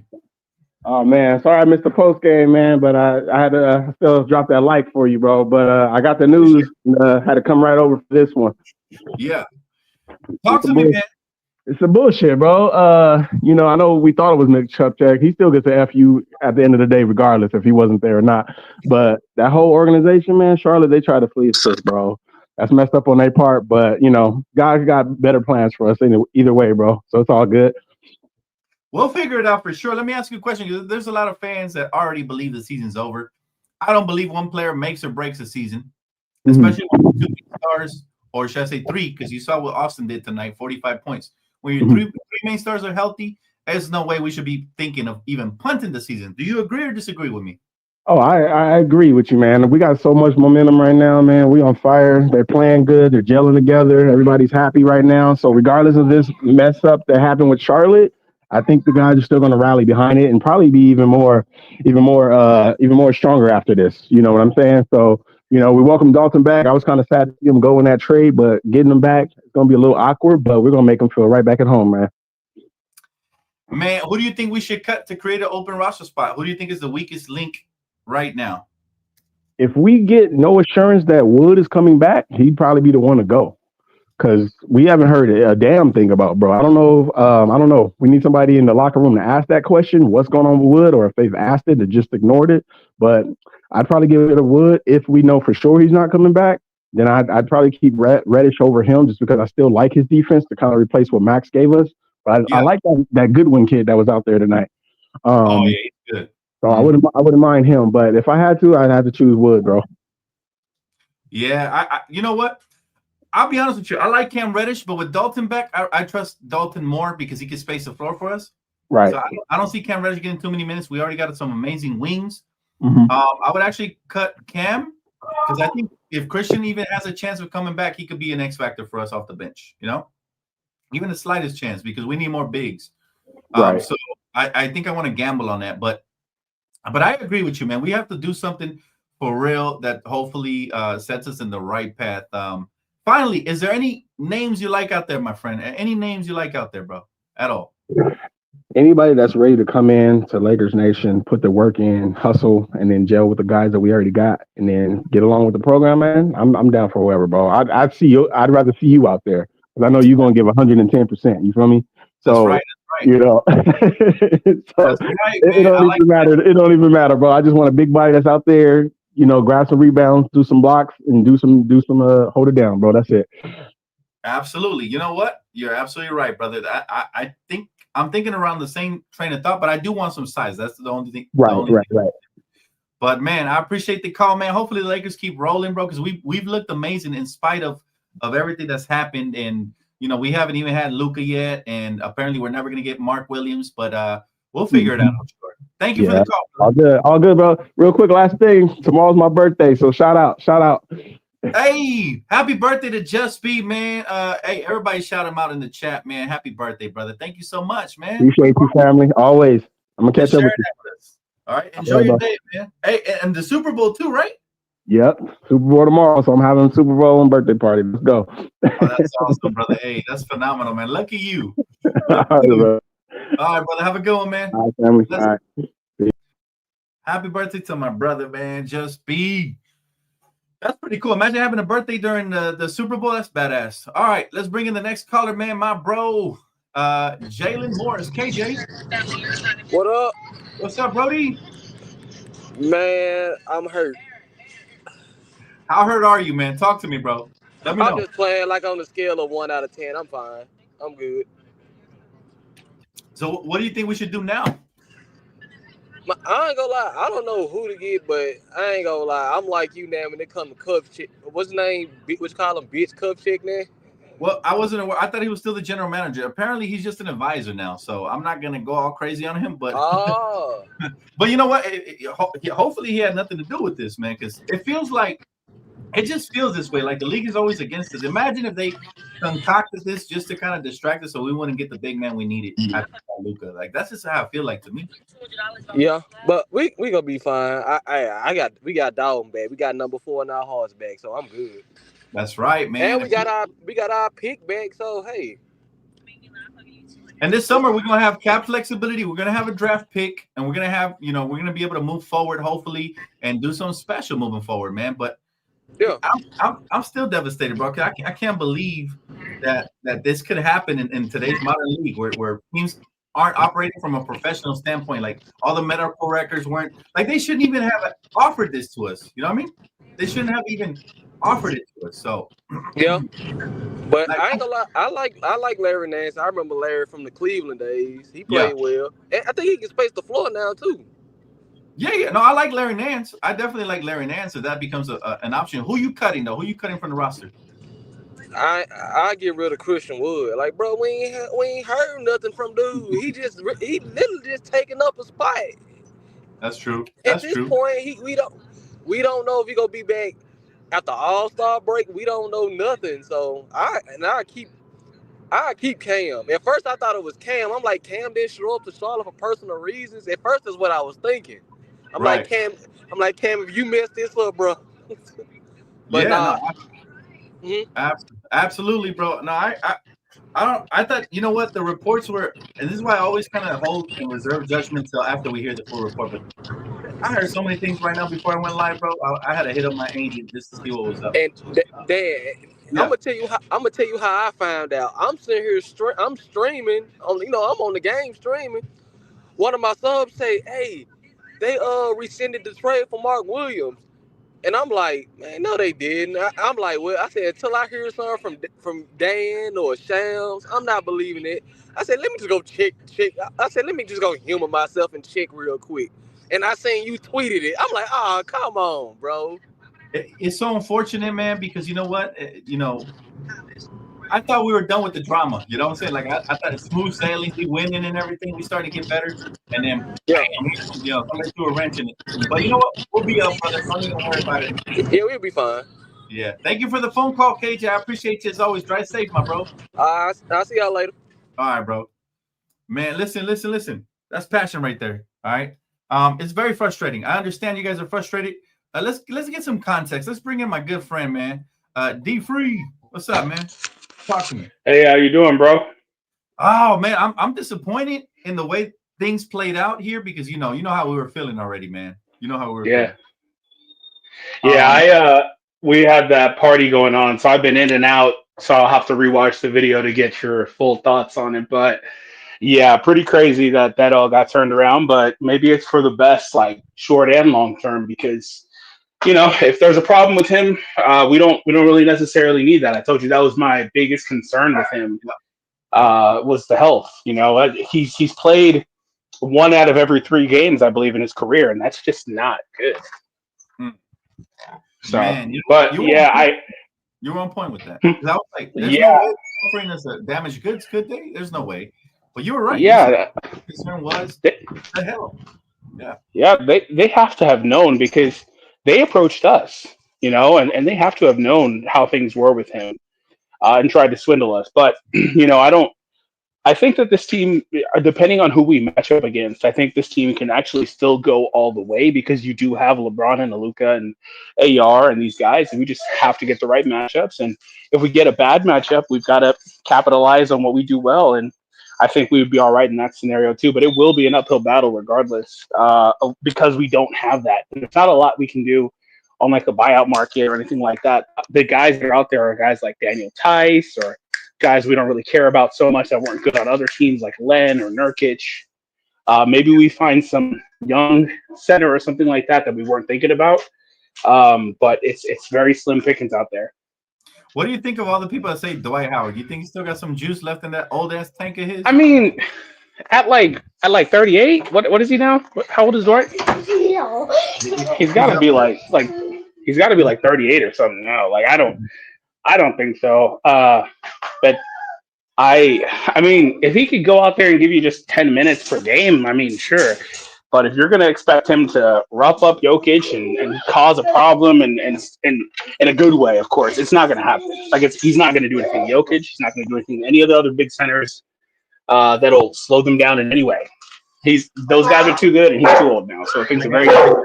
Oh man, sorry I missed the post game, man, but I had to still drop that like for you, bro. But I got the news and had to come right over for this one. Yeah. Talk to me, man. It's a bullshit, bro. I know we thought it was Mitch Kupchak. He still gets an FU at the end of the day, regardless if he wasn't there or not. But that whole organization, man, Charlotte, they try to fleece us, bro. That's messed up on their part, but God got better plans for us either way, bro. So it's all good. We'll figure it out for sure. Let me ask you a question, because there's a lot of fans that already believe the season's over. I don't believe one player makes or breaks a season, especially when 2 stars, or should I say 3, because you saw what Austin did tonight, 45 points. When your three main stars are healthy, there's no way we should be thinking of even punting the season. Do you agree or disagree with me? Oh, I agree with you, man. We got so much momentum right now, man. We on fire. They're playing good. They're gelling together. Everybody's happy right now. So regardless of this mess up that happened with Charlotte, I think the guys are still going to rally behind it and probably be even more stronger after this. You know what I'm saying? So, we welcome Dalton back. I was kind of sad to see him go in that trade, but getting him back, it's going to be a little awkward, but we're going to make him feel right back at home, man. Man, who do you think we should cut to create an open roster spot? Who do you think is the weakest link right now? If we get no assurance that Wood is coming back, he'd probably be the one to go. Because we haven't heard a damn thing about, bro. I don't know. We need somebody in the locker room to ask that question, what's going on with Wood, or if they've asked it and just ignored it. But I'd probably give it to Wood. If we know for sure he's not coming back, then I'd probably keep Reddish over him just because I still like his defense to kind of replace what Max gave us. But I like that Goodwin kid that was out there tonight. He's good. So I wouldn't mind him. But if I had to, I'd have to choose Wood, bro. Yeah, I you know what? I'll be honest with you. I like Cam Reddish, but with Dalton back, I trust Dalton more because he can space the floor for us. Right. So I don't see Cam Reddish getting too many minutes. We already got some amazing wings. Mm-hmm. I would actually cut Cam because I think if Christian even has a chance of coming back, he could be an X factor for us off the bench. Even the slightest chance because we need more bigs. Right. So I think I want to gamble on that, but I agree with you, man. We have to do something for real that hopefully sets us in the right path. Finally, is there any names you like out there, my friend? Any names you like out there, bro, at all? Anybody that's ready to come in to Lakers Nation, put the work in, hustle, and then gel with the guys that we already got, and then get along with the program, man. I'm down for whoever, bro. I'd see you. I'd rather see you out there because I know you're gonna give 110%. You feel me? So, that's right. So that's right, man. It don't even matter. It don't even matter, bro. I just want a big body that's out there. Grab some rebounds, do some blocks, and do some hold it down, bro. That's it. Absolutely. You know what? You're absolutely right, brother. I think I'm thinking around the same train of thought, but I do want some size. That's the only thing. Right. But man, I appreciate the call, man. Hopefully the Lakers keep rolling, bro, because we've looked amazing in spite of everything that's happened. And we haven't even had Luka yet, and apparently we're never gonna get Mark Williams, but we'll figure it out. I'm sure. Thank you for the call, bro. All good, bro. Real quick, last thing. Tomorrow's my birthday, so shout out. Hey, happy birthday to Just Be, man. Hey, everybody shout him out in the chat, man. Happy birthday, brother. Thank you so much, man. Appreciate you, family. Always. I'm gonna catch up with you. All right, enjoy your day, man. Hey, and the Super Bowl too, right? Yep, Super Bowl tomorrow, so I'm having a Super Bowl and birthday party. Let's go. Oh, that's awesome, brother. Hey, that's phenomenal, man. Lucky you. All right, brother. Have a good one, man. All right, family. All right. Happy birthday to my brother, man. Just Be. That's pretty cool. Imagine having a birthday during the Super Bowl. That's badass. All right, let's bring in the next caller, man. My bro, Jalen Morris. KJ. What up? What's up, Brody? Man, I'm hurt. How hurt are you, man? Talk to me, bro. Let me know. I'm just playing like on the scale of 1 out of 10. I'm fine. I'm good. So what do you think we should do now? I ain't gonna lie. I don't know who to get, but I ain't gonna lie. I'm like you now when it comes to Kupchak. What's his name? What you call him? Bitch Kupchak now? Well, I wasn't aware. I thought he was still the general manager. Apparently, he's just an advisor now. So I'm not gonna go all crazy on him. But Oh. but you know what? Hopefully, he had nothing to do with this, man. Because it feels like it just feels this way. Like the league is always against us. Imagine if they concocted this just to kind of distract us, so we wouldn't get the big man we needed after Luka. Like that's just how I feel like to me. Yeah, but we gonna be fine. We got Dalton back. We got number 4 in our hearts back, so I'm good. That's right, man. And we got our pick back, so hey. And this summer we're gonna have cap flexibility. We're gonna have a draft pick, and we're gonna have, we're gonna be able to move forward, hopefully, and do something special moving forward, man. But yeah, I'm still devastated, bro. I can't believe that this could happen in today's modern league where teams aren't operating from a professional standpoint. Like all the medical records weren't like they shouldn't even have offered this to us. You know what I mean? They shouldn't have even offered it to us. So yeah. But like, I ain't gonna lie, I like Larry Nance. I remember Larry from the Cleveland days. He played well. And I think he can space the floor now too. Yeah. No, I like Larry Nance. I definitely like Larry Nance. So that becomes an option. Who you cutting though? Who you cutting from the roster? I get rid of Christian Wood. Like, bro, we ain't heard nothing from dude. He literally just taking up a spot. That's true. At this point, we don't know if he gonna be back after All-Star break. We don't know nothing. So I keep Cam. At first I thought it was Cam. I'm like, Cam didn't show up to Charlotte for personal reasons. At first is what I was thinking. I'm like, Cam, if you messed this up, bro. But absolutely, bro. No, I thought, you know what, the reports were, and this is why I always kind of hold and reserve judgment till after we hear the full report. But I heard so many things right now before I went live, bro. I had to hit up my agent just to see what was up. And I'm gonna tell you how I found out. I'm sitting here, I'm streaming on, I'm on the game streaming. One of my subs say, "Hey, they rescinded the trade for Mark Williams." And I'm like, man, no, they didn't. I'm like, well, I said, until I hear something from Dan or Shams, I'm not believing it. I said, let me just go check. I said, let me just go humor myself and check real quick. And I seen you tweeted it. I'm like, oh, come on, bro. It's so unfortunate, man, because you know what? I thought we were done with the drama. You know what I'm saying? Like, I thought it's smooth sailing, we winning and everything. We started to get better. And then, somebody threw a wrench in it. But you know what? We'll be up, brother. Don't even worry about it. Yeah, we'll be fine. Yeah. Thank you for the phone call, KJ. I appreciate you as always. Drive safe, my bro. I'll see y'all later. All right, bro. Man, listen. That's passion right there. All right. It's very frustrating. I understand you guys are frustrated. Let's get some context. Let's bring in my good friend, man. D Free. What's up, man? Talk to me. Hey, how you doing, bro? Oh man, I'm disappointed in the way things played out here because you know how we were feeling already, man. You know how we were feeling. Yeah, we had that party going on, so I've been in and out, so I'll have to rewatch the video to get your full thoughts on it. But yeah, pretty crazy that all got turned around, but maybe it's for the best, like short and long term, because if there's a problem with him, we don't really necessarily need that. I told you that was my biggest concern with him, was the health. He's played 1 out of every 3 games, I believe, in his career, and that's just not good. So, man, you were on point with that. I was like, there's no way offering us a damaged goods, could they? There's no way. But you were right. Yeah, the concern was the hell. Yeah, they have to have known because they approached us, and they have to have known how things were with him and tried to swindle us. But, I think that this team, depending on who we match up against, I think this team can actually still go all the way because you do have LeBron and Luka and AR and these guys, and we just have to get the right matchups. And if we get a bad matchup, we've got to capitalize on what we do well. And I think we would be all right in that scenario too, but it will be an uphill battle regardless because we don't have that. There's not a lot we can do on like a buyout market or anything like that. The guys that are out there are guys like Daniel Tice or guys we don't really care about so much that weren't good on other teams like Len or Nurkic. Maybe we find some young center or something like that we weren't thinking about. But it's very slim pickings out there. What do you think of all the people that say Dwight Howard? You think he still got some juice left in that old ass tank of his? I mean, at like 38. What is he now? How old is Dwight? He's got to be like he's got to be like 38 or something now. Like I don't think so. But I mean, if he could go out there and give you just 10 minutes per game, I mean, sure. But if you're going to expect him to rough up Jokic and cause a problem and in a good way, of course, it's not going to happen. Like he's not going to do anything to Jokic. He's not going to do anything to any of the other big centers that'll slow them down in any way. Those guys are too good and he's too old now. So things are very good.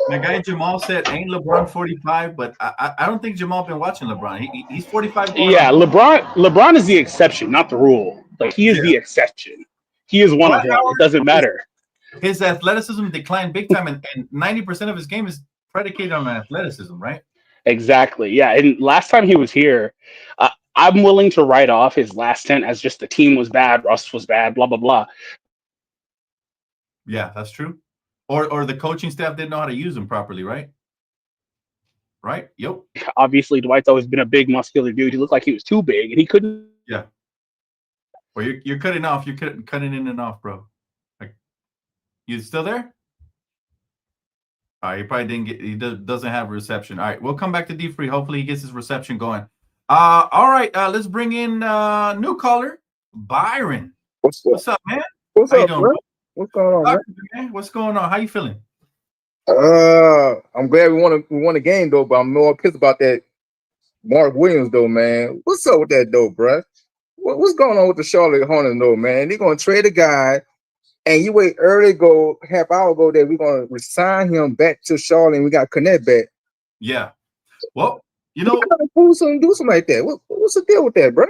My guy Jamal said, "Ain't LeBron 45?" But I don't think Jamal been watching LeBron. He's 45. Yeah, LeBron is the exception, not the rule. Like he is the exception. He is one of them. It doesn't matter. His athleticism declined big time, and 90% of his game is predicated on athleticism, right? Exactly. Yeah. And last time he was here, I'm willing to write off his last stint as just the team was bad, Russ was bad, blah blah blah. Yeah, that's true. Or the coaching staff didn't know how to use him properly, right? Right? Yep. Obviously, Dwight's always been a big, muscular dude. He looked like he was too big, and he couldn't. Yeah. Well, you're cutting off. You're cutting in and off, bro. Like, you still there? All right, he probably didn't get. He doesn't have reception. All right, we'll come back to D Free. Hopefully, he gets his reception going. All right. Let's bring in new caller, Byron. What's up, man? What's How you up, doing, bro? bro? What's going on, Man? What's going on? How you feeling? man? I'm glad we won the game though, but I'm more pissed about that Mark Williams though, man. What's up with that though, bro? What's going on with the Charlotte Hornets though, man? They're gonna trade a guy, and you wait half hour ago that we're gonna resign him back to Charlotte, and we got Connect back. Yeah. Well, you know, do something like that. What's the deal with that, bro?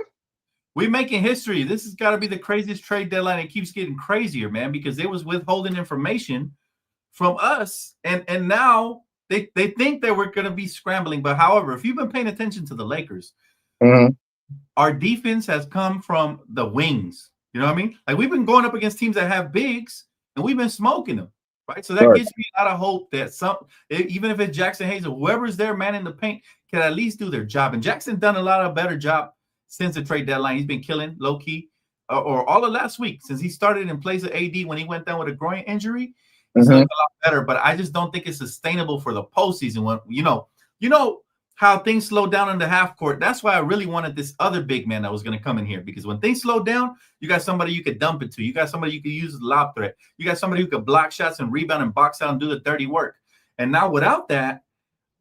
we're making history. This has got to be the craziest trade deadline. It keeps getting crazier, man, because they was withholding information from us, and now they think that we're going to be scrambling. But however, if you've been paying attention to the Lakers, our defense has come from the wings. You know what I mean? Like we've been going up against teams that have bigs, and we've been smoking them, right? So that gives me a lot of hope that even if it's Jackson Hayes or whoever's there, man, in the paint, can at least do their job. And Jackson done a lot of better job since the trade deadline. He's been killing low key, or all of last week since he started in place of AD when he went down with a groin injury. He's done a lot better, but I just don't think it's sustainable for the postseason. When you know how things slow down in the half court. That's why I really wanted this other big man that was going to come in here, because when things slow down, you got somebody you could dump it to. You got somebody you could use as a lob threat. You got somebody who could block shots and rebound and box out and do the dirty work. And now without that,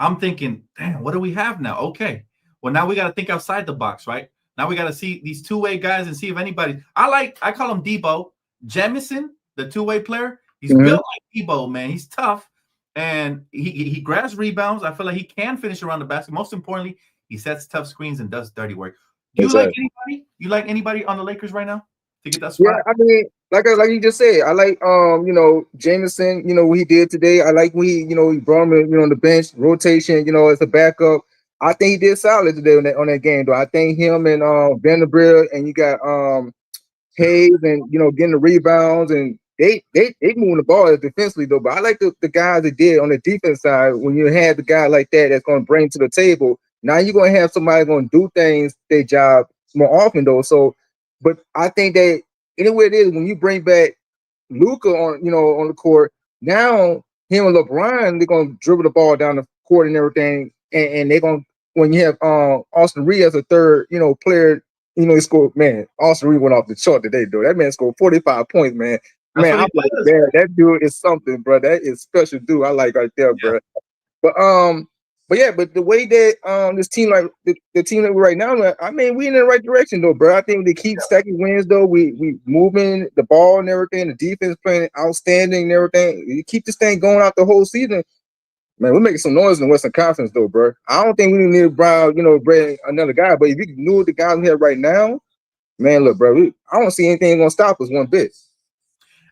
I'm thinking, damn, what do we have now? Okay, well now we got to think outside the box, right? Now we got to see these two-way guys and see if anybody. I call him Debo Jamison, the two-way player. He's built like Debo, man. He's tough, and he grabs rebounds. I feel like he can finish around the basket. Most importantly, he sets tough screens and does dirty work. Do you like anybody? You like anybody on the Lakers right now to get that spot? Yeah, I mean, like you just said, I like Jameson. You know what he did today. I like when he brought him on the bench rotation. As a backup. I think he did solid today on that game, though. I think him and Vanderbilt, and you got Hayes, and getting the rebounds, and they moving the ball defensively though. But I like the guys that did on the defense side. When you have the guy like that's going to bring to the table, now you're going to have somebody going to do things their job more often though. So, but I think that anyway it is when you bring back Luka on the court, now him and LeBron, they're going to dribble the ball down the court and everything, and they're going to. When you have Austin Reed as a third, player, he scored, man. Austin Reed went off the chart today, though. That man scored 45 points, man. Man, I'm like, man, that dude is something, bro. That is special dude. I like right there, bro. But the way that this team, like the team that we're right now, I mean, we in the right direction though, bro. I think they keep stacking wins though. We moving the ball and everything. The defense playing outstanding and everything. You keep this thing going out the whole season. Man, we're making some noise in the Western Conference, though, bro. I don't think we need to bring another guy. But if you knew the guys we have right now, man, look, bro, I don't see anything going to stop us one bit.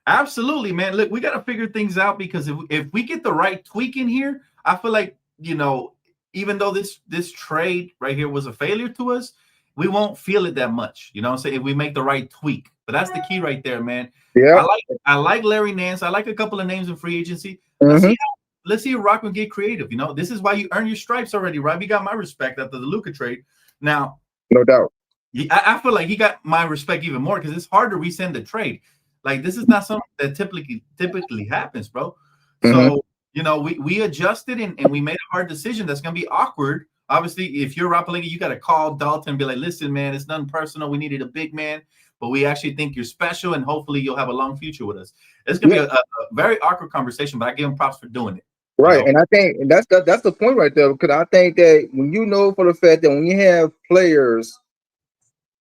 Absolutely, man. Look, we got to figure things out, because if we get the right tweak in here, I feel like, even though this trade right here was a failure to us, we won't feel it that much. You know what I'm saying? If we make the right tweak. But that's the key right there, man. Yeah. I like Larry Nance. I like a couple of names in free agency. Let's see if Rockman get creative. This is why you earn your stripes already, right? You got my respect after the Luka trade. Now, no doubt. I feel like he got my respect even more, because it's hard to resend the trade. Like this is not something that typically happens, bro. Mhm. So we adjusted and we made a hard decision. That's gonna be awkward. Obviously, if you're Rob Pelinka, you got to call Dalton and be like, "Listen, man, it's nothing personal. We needed a big man, but we actually think you're special, and hopefully you'll have a long future with us." It's gonna be a very awkward conversation, but I give him props for doing it. Right, and I think that's the point right there, because I think that when you know for the fact that when you have players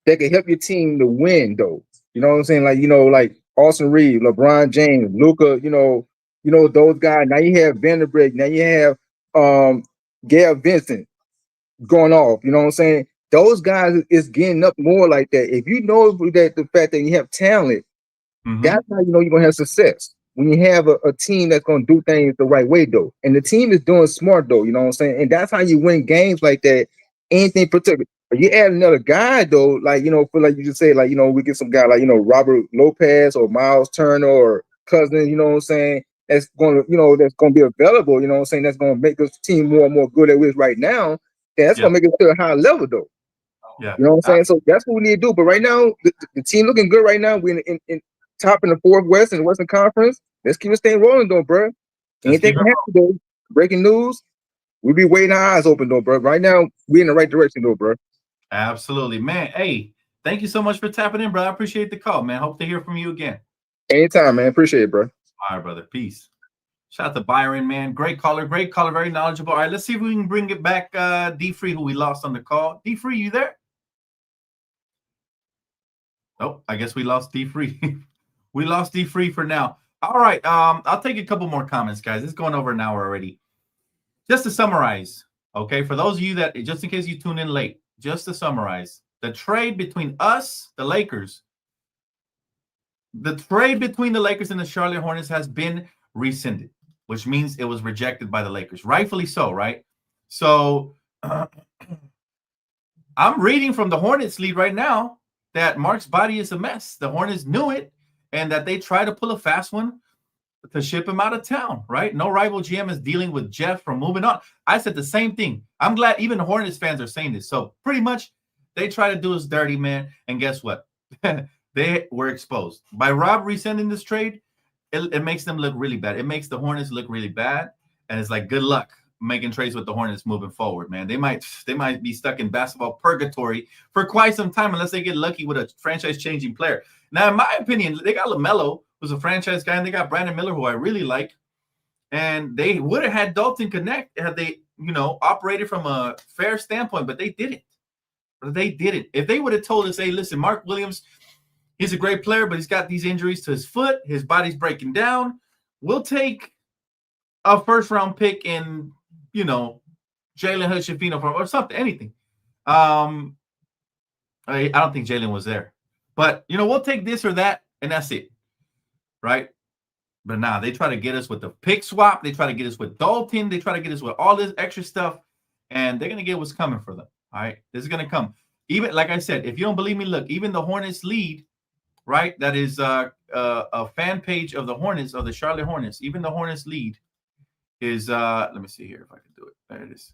that can help your team to win, though, you know what I'm saying? Like Austin Reeves, LeBron James, Luka, those guys. Now you have Vanderbilt. Now you have Gail Vincent going off. You know what I'm saying? Those guys is getting up more like that. If you know that the fact that you have talent, that's how you know you're gonna have success. When you have a team that's gonna do things the right way, though, and the team is doing smart, though, you know what I'm saying, and that's how you win games like that. Anything particular, but you add another guy, though, like for like you just say, like we get some guy like Robert Lopez or Miles Turner or Cousins, you know what I'm saying, that's going to that's going to be available, you know what I'm saying, that's going to make this team more and more good at it right now. And that's going to make it to a high level, though. Yeah, you know what I'm saying. So that's what we need to do. But right now, the team looking good right now. We're in top in the fourth West and Western Conference. Let's keep this thing rolling, though, bro. Anything can happen, though. Breaking news. We'll be waiting our eyes open, though, bro. Right now, we're in the right direction, though, bro. Absolutely, man. Hey, thank you so much for tapping in, bro. I appreciate the call, man. Hope to hear from you again. Anytime, man. Appreciate it, bro. All right, brother. Peace. Shout out to Byron, man. Great caller, very knowledgeable. All right, let's see if we can bring it back. D Free, who we lost on the call. D Free, you there? Nope. I guess we lost D Free. We lost D Free for now. All right. I'll take a couple more comments, guys. It's going over an hour already. Just to summarize, okay, for those of you that, just in case you tune in late, just to summarize, the trade between us, the Lakers, and the Charlotte Hornets has been rescinded, which means it was rejected by the Lakers. Rightfully so, right? So I'm reading from the Hornets lead right now that Mark's body is a mess. The Hornets knew it, and that they try to pull a fast one to ship him out of town, right? No rival GM is dealing with Jeff from moving on. I said the same thing. I'm glad even the Hornets fans are saying this. So pretty much they try to do us dirty, man. And guess what? They were exposed. By Rob rescinding this trade, it makes them look really bad. It makes the Hornets look really bad. And it's like, good luck making trades with the Hornets moving forward, man. They might be stuck in basketball purgatory for quite some time unless they get lucky with a franchise-changing player. Now, in my opinion, they got LaMelo, who's a franchise guy, and they got Brandon Miller, who I really like. And they would have had Dalton connect had they, operated from a fair standpoint, but they didn't. If they would have told us, hey, listen, Mark Williams, he's a great player, but he's got these injuries to his foot. His body's breaking down. We'll take a first-round pick in, Jalen Hood-Schifino or something, anything. I don't think Jalen was there. But, we'll take this or that, and that's it. Right? But nah, they try to get us with the pick swap. They try to get us with Dalton. They try to get us with all this extra stuff, and they're going to get what's coming for them. All right? This is going to come. Even, like I said, if you don't believe me, look, even the Hornets lead, right? That is a fan page of the Hornets, of the Charlotte Hornets. Even the Hornets lead is, let me see here if I can do it. There it is.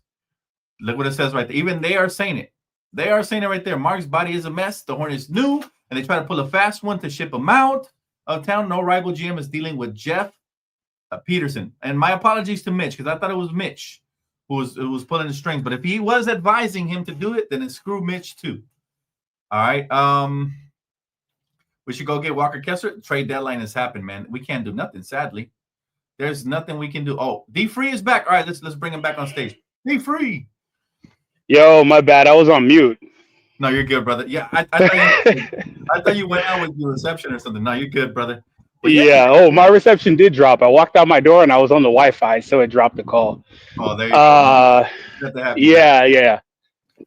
Look what it says right there. Even they are saying it. They are saying it right there. Mark's body is a mess. The Hornets knew, and they try to pull a fast one to ship him out of town. No rival GM is dealing with Jeff Peterson. And my apologies to Mitch, because I thought it was Mitch who was pulling the strings. But if he was advising him to do it, then it's screw Mitch too. All right. We should go get Walker Kessler. Trade deadline has happened, man. We can't do nothing, sadly. There's nothing we can do. Oh, D Free is back. All right, let's bring him back on stage. D Free. Yo, my bad. I was on mute. No, you're good, brother. Yeah, I thought you went out with your reception or something. No, you're good, brother. But yeah. Oh, my reception did drop. I walked out my door and I was on the Wi-Fi, so it dropped the call. Oh, there you go. Yeah.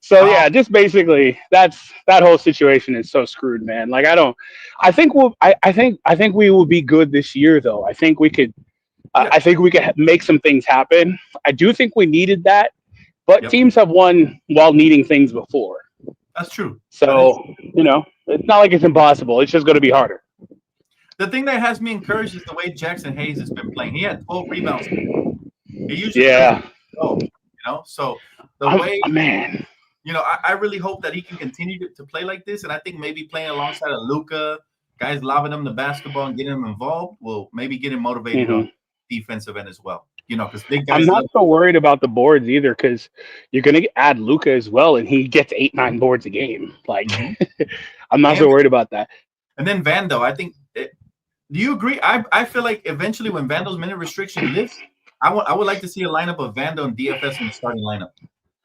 So yeah, just basically that whole situation is so screwed, man. Like I think we will be good this year, though. I think we could. I think we could make some things happen. I do think we needed that, but teams have won while needing things before. That's true. So, it's not like it's impossible. It's just going to be harder. The thing that has me encouraged is the way Jackson Hayes has been playing. He had 12 rebounds. He usually so the way, man, I really hope that he can continue to play like this. And I think maybe playing alongside of Luka guys lobbing them the basketball and getting them involved will maybe get him motivated on defensive end as well. Because big guys. I'm not so worried about the boards either, because you're going to add Luka as well, and he gets 8-9 boards a game. Like, I'm not so worried about that. And then Vando, I think. Do you agree? I feel like eventually when Vando's minute restriction lifts, I would like to see a lineup of Vando and DFS in the starting lineup.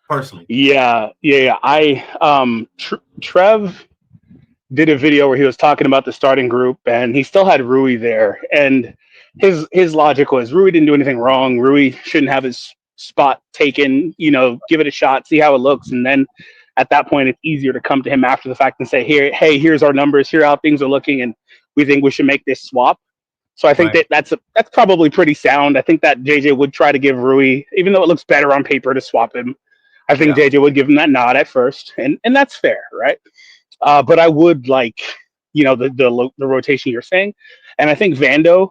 Personally. Yeah. Trev did a video where he was talking about the starting group, and he still had Rui there, and his logic was Rui didn't do anything wrong. Rui shouldn't have his spot taken. Give it a shot, see how it looks, and then at that point, it's easier to come to him after the fact and say, here's our numbers, here how things are looking, and we think we should make this swap. So I think that's probably pretty sound. I think that JJ would try to give Rui, even though it looks better on paper to swap him, I think JJ would give him that nod at first, and that's fair, right? But I would like, the rotation you're saying, and I think Vando,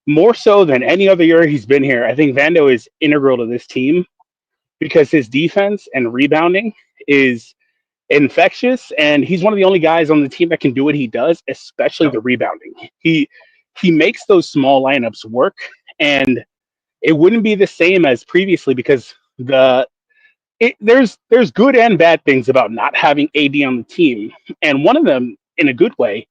more so than any other year he's been here, I think Vando is integral to this team because his defense and rebounding is infectious, and he's one of the only guys on the team that can do what he does, especially the rebounding. He makes those small lineups work, and it wouldn't be the same as previously because there's good and bad things about not having AD on the team, and one of them, in a good way,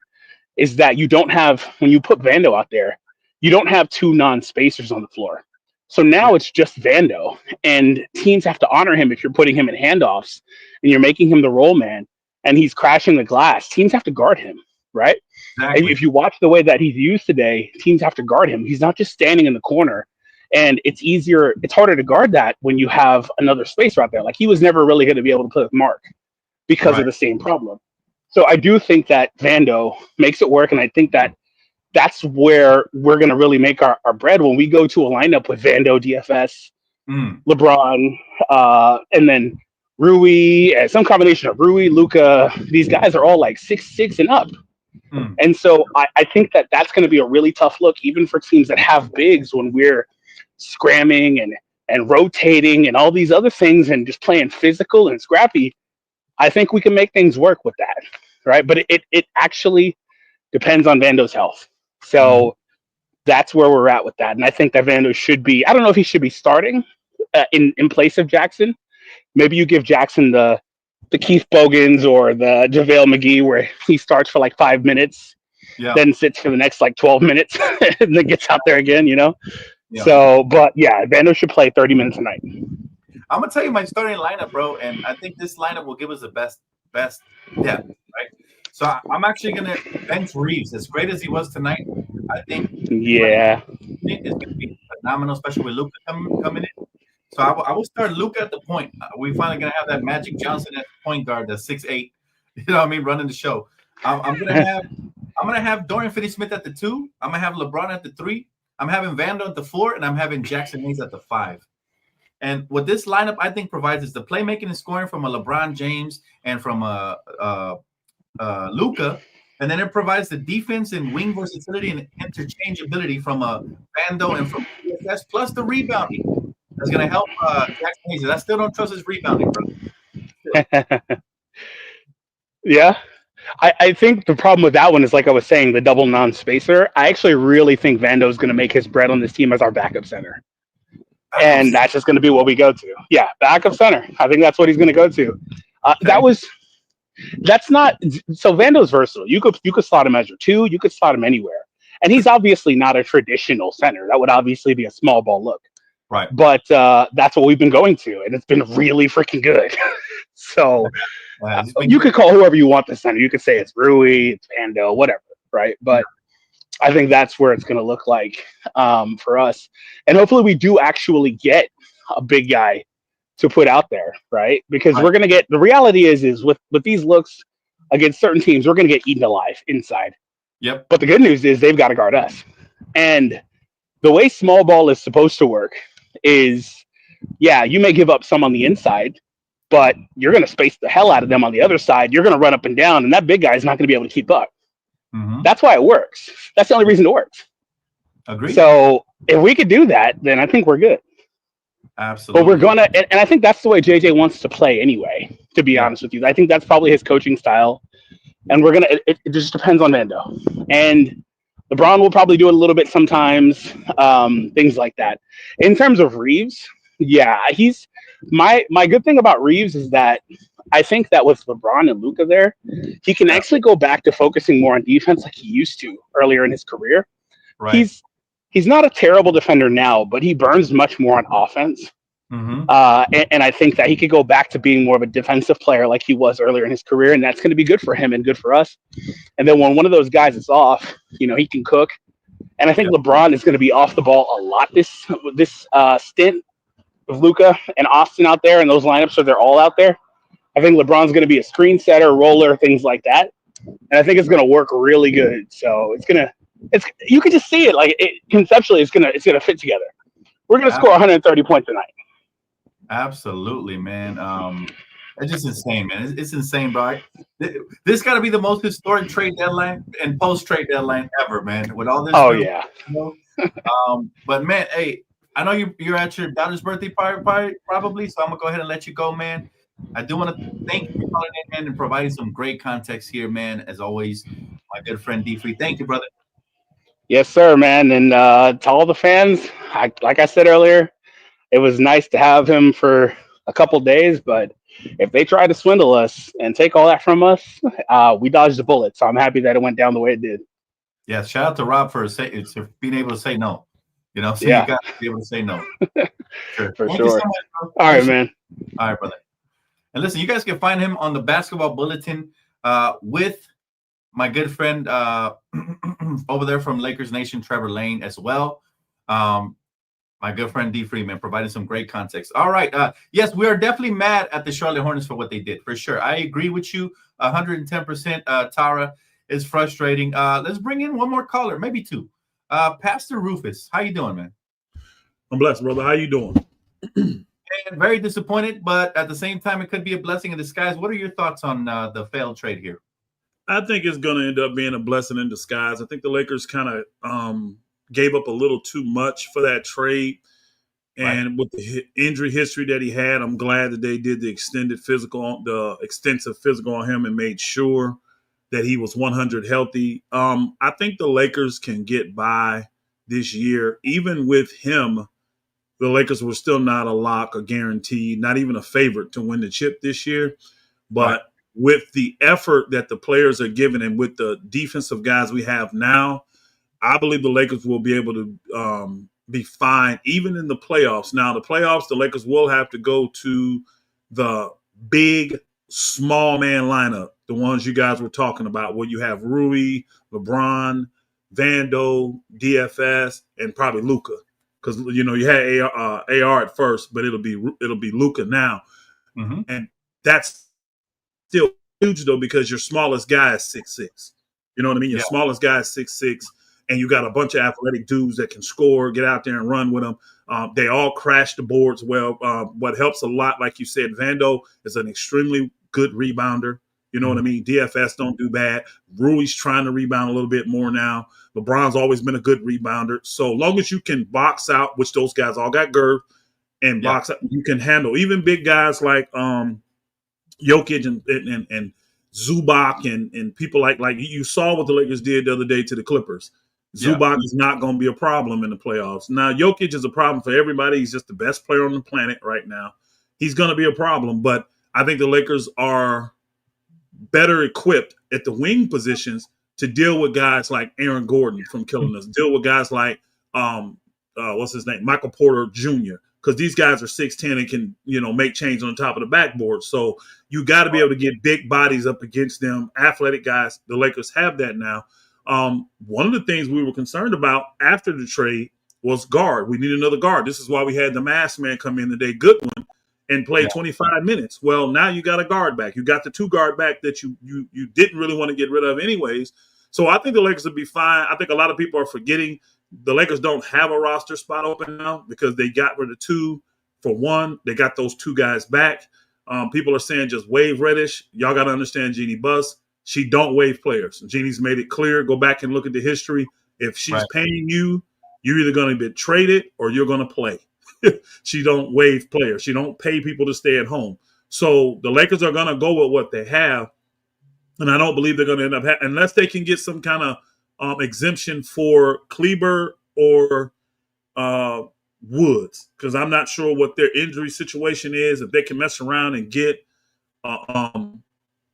is that you don't have, when you put Vando out there, you don't have two non-spacers on the floor. So now it's just Vando, and teams have to honor him if you're putting him in handoffs and you're making him the roll man and he's crashing the glass. Teams have to guard him, right? Exactly. And if you watch the way that he's used today, teams have to guard him. He's not just standing in the corner, and it's harder to guard that when you have another spacer out there. Like, he was never really going to be able to play with Mark because of the same problem. So I do think that Vando makes it work, and I think that that's where we're going to really make our bread when we go to a lineup with Vando, DFS, LeBron, and then Rui, some combination of Rui, Luka. These guys are all like 6'6" and up. And so I think that that's going to be a really tough look, even for teams that have bigs, when we're scramming and rotating and all these other things and just playing physical and scrappy. I think we can make things work with that, right? But it actually depends on Vando's health. So that's where we're at with that. And I think that Vando should be, I don't know if he should be starting in place of Jackson. Maybe you give Jackson the Keith Bogans or the JaVale McGee where he starts for like 5 minutes, then sits for the next like 12 minutes and then gets out there again, Yeah. So, but yeah, Vando should play 30 minutes a night. I'm going to tell you my starting lineup, bro. And I think this lineup will give us the best depth, right? So I'm actually going to bench Reeves. As great as he was tonight, I think it's going to be phenomenal, especially with Luka coming in. So I will start Luka at the point. We're finally going to have that Magic Johnson at point guard, that's 6'8", running the show. I'm gonna have Dorian Finney-Smith at the 2. I'm gonna have LeBron at the 3. I'm having Vando at the 4, and I'm having Jackson Hayes at the 5. And what this lineup I think provides is the playmaking and scoring from a LeBron James and from Luka, and then it provides the defense and wing versatility and interchangeability from a Vando and from PSS, plus the rebounding. That's going to help Jackson Hayes. I still don't trust his rebounding, bro. Yeah. I think the problem with that one is, like I was saying, the double non-spacer. I actually really think Vando is going to make his bread on this team as our backup center. And that's just going to be what we go to. Yeah, backup center. I think that's what he's going to go to. That's not – so Vando's versatile. You could slot him as your 2. You could slot him anywhere. And he's obviously not a traditional center. That would obviously be a small ball look. Right. But that's what we've been going to, and it's been really freaking good. So you could call whoever you want the center. You could say it's Rui, it's Vando, whatever, right? But I think that's where it's going to look like for us. And hopefully we do actually get a big guy to put out there, right? Because we're going to get – the reality is with these looks against certain teams, we're going to get eaten alive inside. Yep. But the good news is they've got to guard us. And the way small ball is supposed to work is, you may give up some on the inside, but you're going to space the hell out of them on the other side. You're going to run up and down, and that big guy is not going to be able to keep up. Mm-hmm. That's why it works. That's the only reason it works. Agreed. So if we could do that, then I think we're good. Absolutely. But we're going to, and I think that's the way JJ wants to play anyway, to be honest with you. I think that's probably his coaching style. and we're gonna. It just depends on Vando, and LeBron will probably do it a little bit sometimes. Things like that. In terms of Reeves, yeah, he's my good thing about Reeves is that I think that with LeBron and Luka there, he can Yeah. actually go back to focusing more on defense like he used to earlier in his career. Right. He's not a terrible defender now, but he burns much more on offense. Mm-hmm. And I think that he could go back to being more of a defensive player like he was earlier in his career, and that's going to be good for him and good for us. And then when one of those guys is off, he can cook. And I think LeBron is going to be off the ball a lot this stint with Luka and Austin out there, and those lineups are they're all out there. I think LeBron's going to be a screen setter, roller, things like that, and I think it's going to work really good. So you can just see it like conceptually, it's gonna fit together. We're going to score 130 points tonight. Absolutely, man. It's just insane, man. It's insane, bro. This got to be the most historic trade deadline and post-trade deadline ever, man. With all this. Oh yeah. But man, hey, I know you're at your daughter's birthday party probably, so I'm gonna go ahead and let you go, man. I do want to thank you for calling in, man, and providing some great context here, man. As always, my good friend D Free. Thank you, brother. Yes, sir, man. And to all the fans, like I said earlier, it was nice to have him for a couple days, but if they try to swindle us and take all that from us, we dodged a bullet. So I'm happy that it went down the way it did. Yeah, shout out to Rob for being able to say no. So yeah. You got to be able to say no. Sure. For Thank sure. You so much, all right, man. All right, brother. And listen, you guys can find him on the Basketball Bulletin with my good friend over there from Lakers Nation, Trevor Lane, as well. My good friend D Freeman providing some great context. All right. Yes, we are definitely mad at the Charlotte Hornets for what they did, for sure. I agree with you 110%. Tara, is frustrating. Let's bring in one more caller, maybe two. Pastor Rufus, how you doing, man? I'm blessed, brother. How you doing? And very disappointed, but at the same time, it could be a blessing in disguise. What are your thoughts on the failed trade here? I think it's going to end up being a blessing in disguise. I think the Lakers kind of gave up a little too much for that trade. And with the injury history that he had, I'm glad that they did the extensive physical on him and made sure that he was 100 healthy. I think the Lakers can get by this year. Even with him, the Lakers were still not a lock, a guarantee, not even a favorite to win the chip this year. But with the effort that the players are giving and with the defensive guys we have now, I believe the Lakers will be able to be fine, even in the playoffs. Now, the playoffs, the Lakers will have to go to the big, small man lineup, the ones you guys were talking about, where you have Rui, LeBron, Vando, DFS, and probably Luka. Because you had AR at first, but it'll be Luka now, and that's still huge though because your smallest guy is 6'6". You know what I mean? Your smallest guy is 6'6", and you got a bunch of athletic dudes that can score, get out there and run with them. They all crash the boards well. What helps a lot, like you said, Vando is an extremely good rebounder. You know what I mean? DFS don't do bad. Rui's trying to rebound a little bit more now. LeBron's always been a good rebounder. So long as you can box out, which those guys all got girth, and box out, you can handle even big guys like Jokic and Zubac and people like you saw what the Lakers did the other day to the Clippers. Zubac is not going to be a problem in the playoffs. Now, Jokic is a problem for everybody. He's just the best player on the planet right now. He's going to be a problem, but I think the Lakers are better equipped at the wing positions to deal with guys like Aaron Gordon from killing us, deal with guys like what's his name, Michael Porter Jr., because these guys are 6'10" and can make change on the top of the backboard. So you got to be able to get big bodies up against them, athletic guys. The Lakers have that now. One of the things we were concerned about after the trade was guard. We need another guard. This is why we had the masked man come in today, Goodwin, and play 25 minutes. Well, now you got a guard back. You got the two guard back that you didn't really want to get rid of anyways. So I think the Lakers will be fine. I think a lot of people are forgetting the Lakers don't have a roster spot open now because they got rid of 2 for 1. They got those 2 guys back. People are saying just waive Reddish. Y'all got to understand Jeannie Buss. She don't waive players. Jeannie's made it clear. Go back and look at the history. If she's paying you, you're either going to be traded or you're going to play. She don't waive players. She don't pay people to stay at home. So the Lakers are going to go with what they have. And I don't believe they're going to end up unless they can get some kind of exemption for Kleber or Woods, because I'm not sure what their injury situation is. If they can mess around and get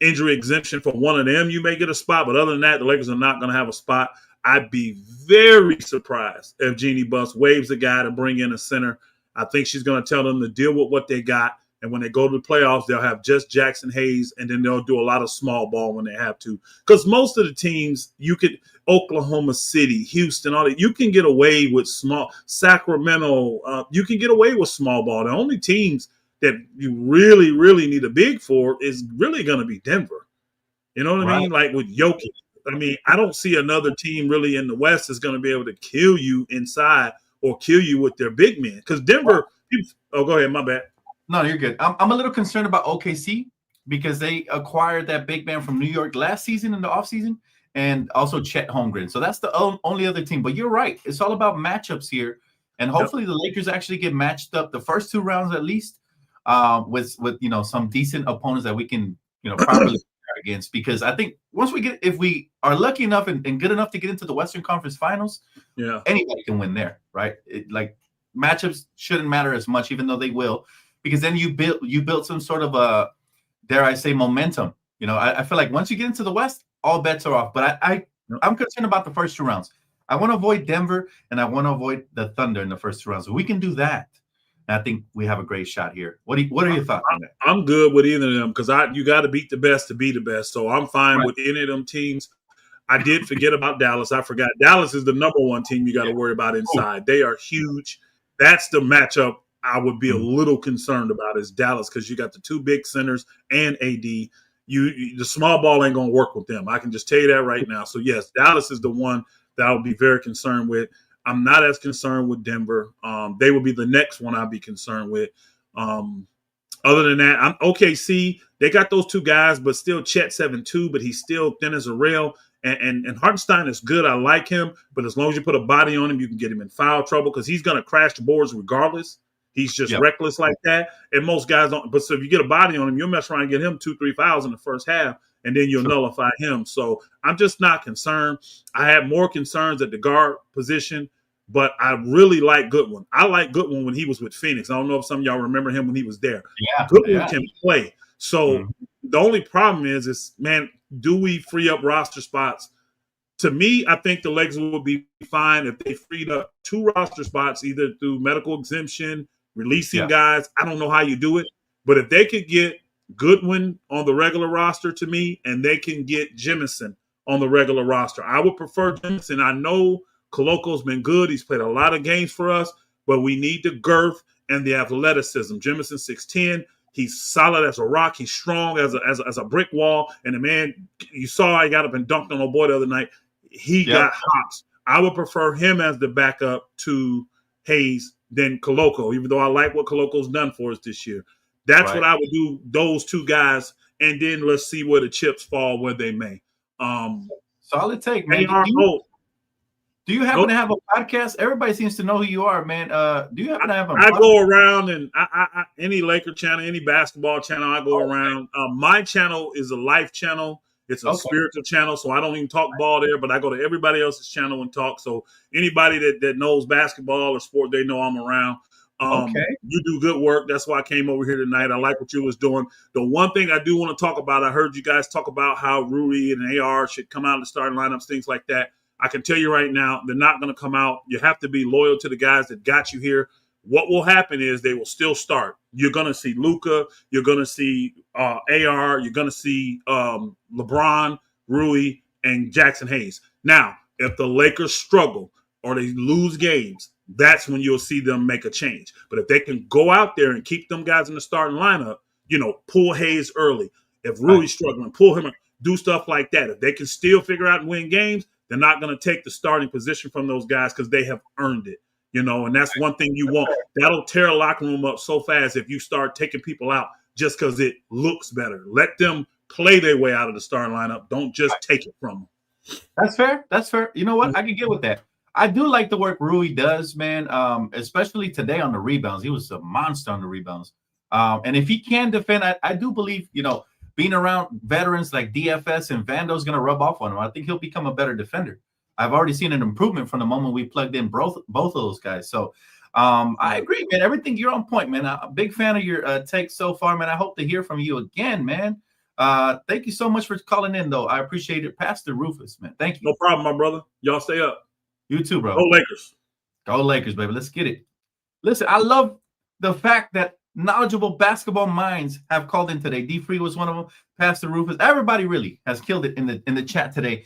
injury exemption for one of them, you may get a spot. But other than that, the Lakers are not going to have a spot. I'd be very surprised if Jeannie Buss waves a guy to bring in a center. I think she's going to tell them to deal with what they got. And when they go to the playoffs, they'll have just Jackson Hayes, and then they'll do a lot of small ball when they have to. Because most of the teams, Oklahoma City, Houston, all that, you can get away with small. Sacramento, you can get away with small ball. The only teams that you really, really need a big for is really going to be Denver. You know what I mean? Like with Jokic. I mean, I don't see another team really in the West that's going to be able to kill you inside or kill you with their big men. Because Denver, go ahead, my bad. No, you're good. I'm a little concerned about OKC because they acquired that big man from New York last season in the offseason, and also Chet Holmgren. So that's the only other team. But you're right. It's all about matchups here. And hopefully the Lakers actually get matched up the first two rounds at least with some decent opponents that we can, properly against. Because I think if we are lucky enough and good enough to get into the Western Conference Finals, anybody can win there, right? Matchups shouldn't matter as much, even though they will. Because then you built some sort of a, dare I say, momentum. I feel like once you get into the West, all bets are off. But I'm concerned about the first two rounds. I want to avoid Denver, and I want to avoid the Thunder in the first two rounds. If we can do that, I think we have a great shot here. What are your thoughts on that? I'm good with either of them because you got to beat the best to be the best. So I'm fine with any of them teams. I did forget about Dallas. I forgot. Dallas is the number one team you got to worry about inside. They are huge. That's the matchup I would be a little concerned about is Dallas, because you got the two big centers and AD. The small ball ain't going to work with them. I can just tell you that right now. So, yes, Dallas is the one that I would be very concerned with. I'm not as concerned with Denver. They would be the next one I'd be concerned with. Other than that, I'm OKC. They got those two guys, but still Chet 7'2", but he's still thin as a rail. And Hartenstein is good. I like him. But as long as you put a body on him, you can get him in foul trouble because he's going to crash the boards regardless. He's just reckless like that. And most guys don't. But so if you get a body on him, you'll mess around and get him 2-3 fouls in the first half, and then you'll nullify him. So I'm just not concerned. I have more concerns at the guard position, but I really like Goodwin. I like Goodwin when he was with Phoenix. I don't know if some of y'all remember him when he was there. Goodwin can play. So the only problem is, man, do we free up roster spots? To me, I think the Lakers would be fine if they freed up 2 roster spots, either through medical exemption, releasing guys. I don't know how you do it, but if they could get Goodwin on the regular roster to me, and they can get Jemison on the regular roster, I would prefer Jemison. I know Coloco's been good. He's played a lot of games for us, but we need the girth and the athleticism. Jemison 6'10". He's solid as a rock. He's strong as a brick wall. And the man, you saw he got up and dunked on a boy the other night. He got hops. I would prefer him as the backup to Hayes than Coloco, even though I like what Coloco's done for us this year. That's what I would do, those two guys, and then let's see where the chips fall where they may. Solid take, man. Do you happen to have a podcast? Everybody seems to know who you are, man. Do you happen to have a podcast? I go around and any Laker channel, any basketball channel, I go around. My channel is a life channel. It's a spiritual channel, so I don't even talk ball there, but I go to everybody else's channel and talk. So anybody that knows basketball or sport, they know I'm around. You do good work. That's why I came over here tonight. I like what you was doing. The one thing I do want to talk about, I heard you guys talk about how Rui and AR should come out in the starting lineups, things like that. I can tell you right now, they're not going to come out. You have to be loyal to the guys that got you here. What will happen is they will still start. You're going to see Luka. You're going to see AR. You're going to see LeBron, Rui, and Jackson Hayes. Now, if the Lakers struggle or they lose games, that's when you'll see them make a change. But if they can go out there and keep them guys in the starting lineup, pull Hayes early. If Rui's struggling, pull him, do stuff like that. If they can still figure out and win games, they're not going to take the starting position from those guys because they have earned it. And that's one thing you want. That'll tear a locker room up so fast if you start taking people out just because it looks better. Let them play their way out of the starting lineup. Don't just take it from them. That's fair. That's fair. You know what? I can get with that. I do like the work Rui does, man, especially today on the rebounds. He was a monster on the rebounds. And if he can defend, I do believe, being around veterans like DFS and Vando is going to rub off on him. I think he'll become a better defender. I've already seen an improvement from the moment we plugged in both of those guys. So I agree, man. Everything, you're on point, man. I'm a big fan of your take so far, man. I hope to hear from you again, man. Thank you so much for calling in, though. I appreciate it. Pastor Rufus, man. Thank you. No problem, my brother. Y'all stay up. You too, bro. Go Lakers. Go Lakers, baby. Let's get it. Listen, I love the fact that knowledgeable basketball minds have called in today. D Free was one of them. Pastor Rufus. Everybody really has killed it in the chat today.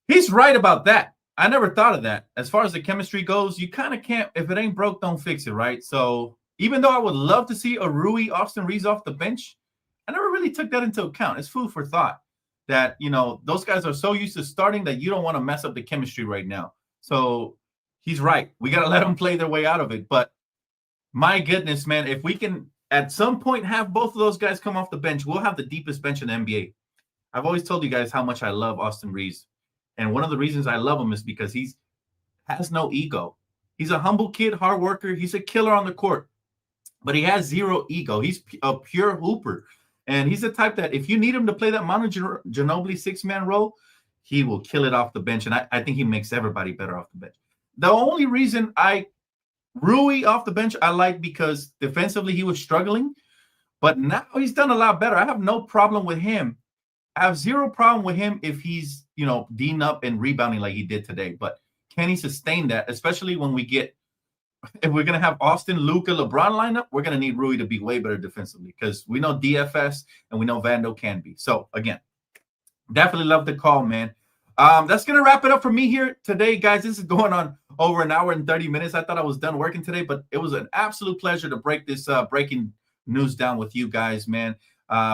He's right about that. I never thought of that. As far as the chemistry goes, you kind of can't, if it ain't broke, don't fix it, right? So even though I would love to see a Rui, Austin Reeves off the bench, I never really took that into account. It's food for thought that, you know, those guys are so used to starting that you don't want to mess up the chemistry right now. So he's right. We got to let them play their way out of it. But my goodness, man, if we can at some point have both of those guys come off the bench, we'll have the deepest bench in the NBA. I've always told you guys how much I love Austin Reeves. And one of the reasons I love him is because he has no ego. He's a humble kid, hard worker. He's a killer on the court, but he has zero ego. He's a pure hooper. And he's the type that if you need him to play that Manu Ginobili 6-man role, he will kill it off the bench. And I think he makes everybody better off the bench. The only reason Rui off the bench I like because defensively he was struggling, but now he's done a lot better. I have no problem with him. I have zero problem with him if he's, you know, D'ing up and rebounding like he did today. But can he sustain that, especially when if we're going to have Austin, Luka, LeBron lineup, we're going to need Rui to be way better defensively because we know DFS and we know Vando can be. So, again, definitely love the call, man. That's going to wrap it up for me here today, guys. This is going on over an hour and 30 minutes. I thought I was done working today, but it was an absolute pleasure to break this breaking news down with you guys, man.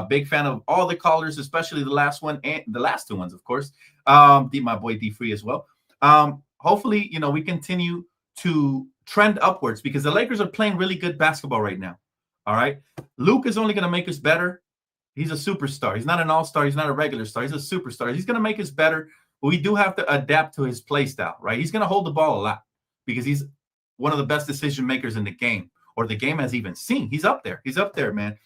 Big fan of all the callers, especially the last one and the last two ones, of course. My boy D Free as well. Hopefully, you know, we continue to trend upwards because the Lakers are playing really good basketball right now. All right. Luke is only going to make us better. He's a superstar. He's not an all-star. He's not a regular star. He's a superstar. He's going to make us better. But we do have to adapt to his play style, right? He's going to hold the ball a lot because he's one of the best decision makers in the game, or the game has even seen. He's up there. He's up there, man.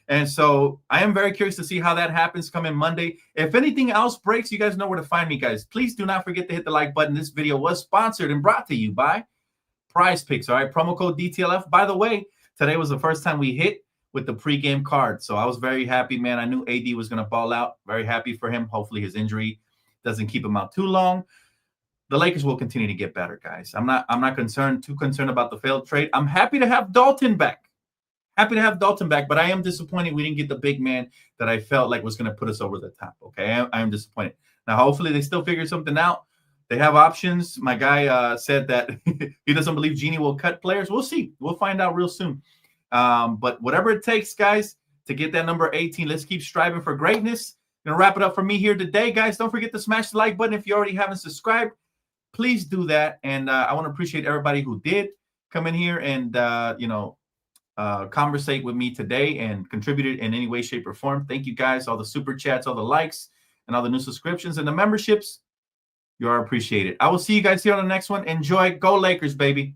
And so I am very curious to see how that happens coming Monday. If anything else breaks, you guys know where to find me, guys. Please do not forget to hit the like button. This video was sponsored and brought to you by Prize Picks, all right? Promo code DTLF. By the way, today was the first time we hit with the pregame card. So I was very happy, man. I knew AD was going to ball out. Very happy for him. Hopefully his injury doesn't keep him out too long. The Lakers will continue to get better, guys. I'm not too concerned about the failed trade. I'm happy to have Dalton back. But I am disappointed we didn't get the big man that I felt like was going to put us over the top. Okay, I am disappointed. Now, hopefully they still figure something out. They have options. My guy said that he doesn't believe Genie will cut players. We'll see. We'll find out real soon. But whatever it takes, guys, to get that number 18, let's keep striving for greatness. Gonna wrap it up for me here today, guys. Don't forget to smash the like button if you already haven't subscribed. Please do that. And I want to appreciate everybody who did come in here and conversate with me today and contributed in any way, shape, or form. Thank you, guys. All the super chats, all the likes, and all the new subscriptions and the memberships. You are appreciated. I will see you guys here on the next one. Enjoy. Go Lakers, baby.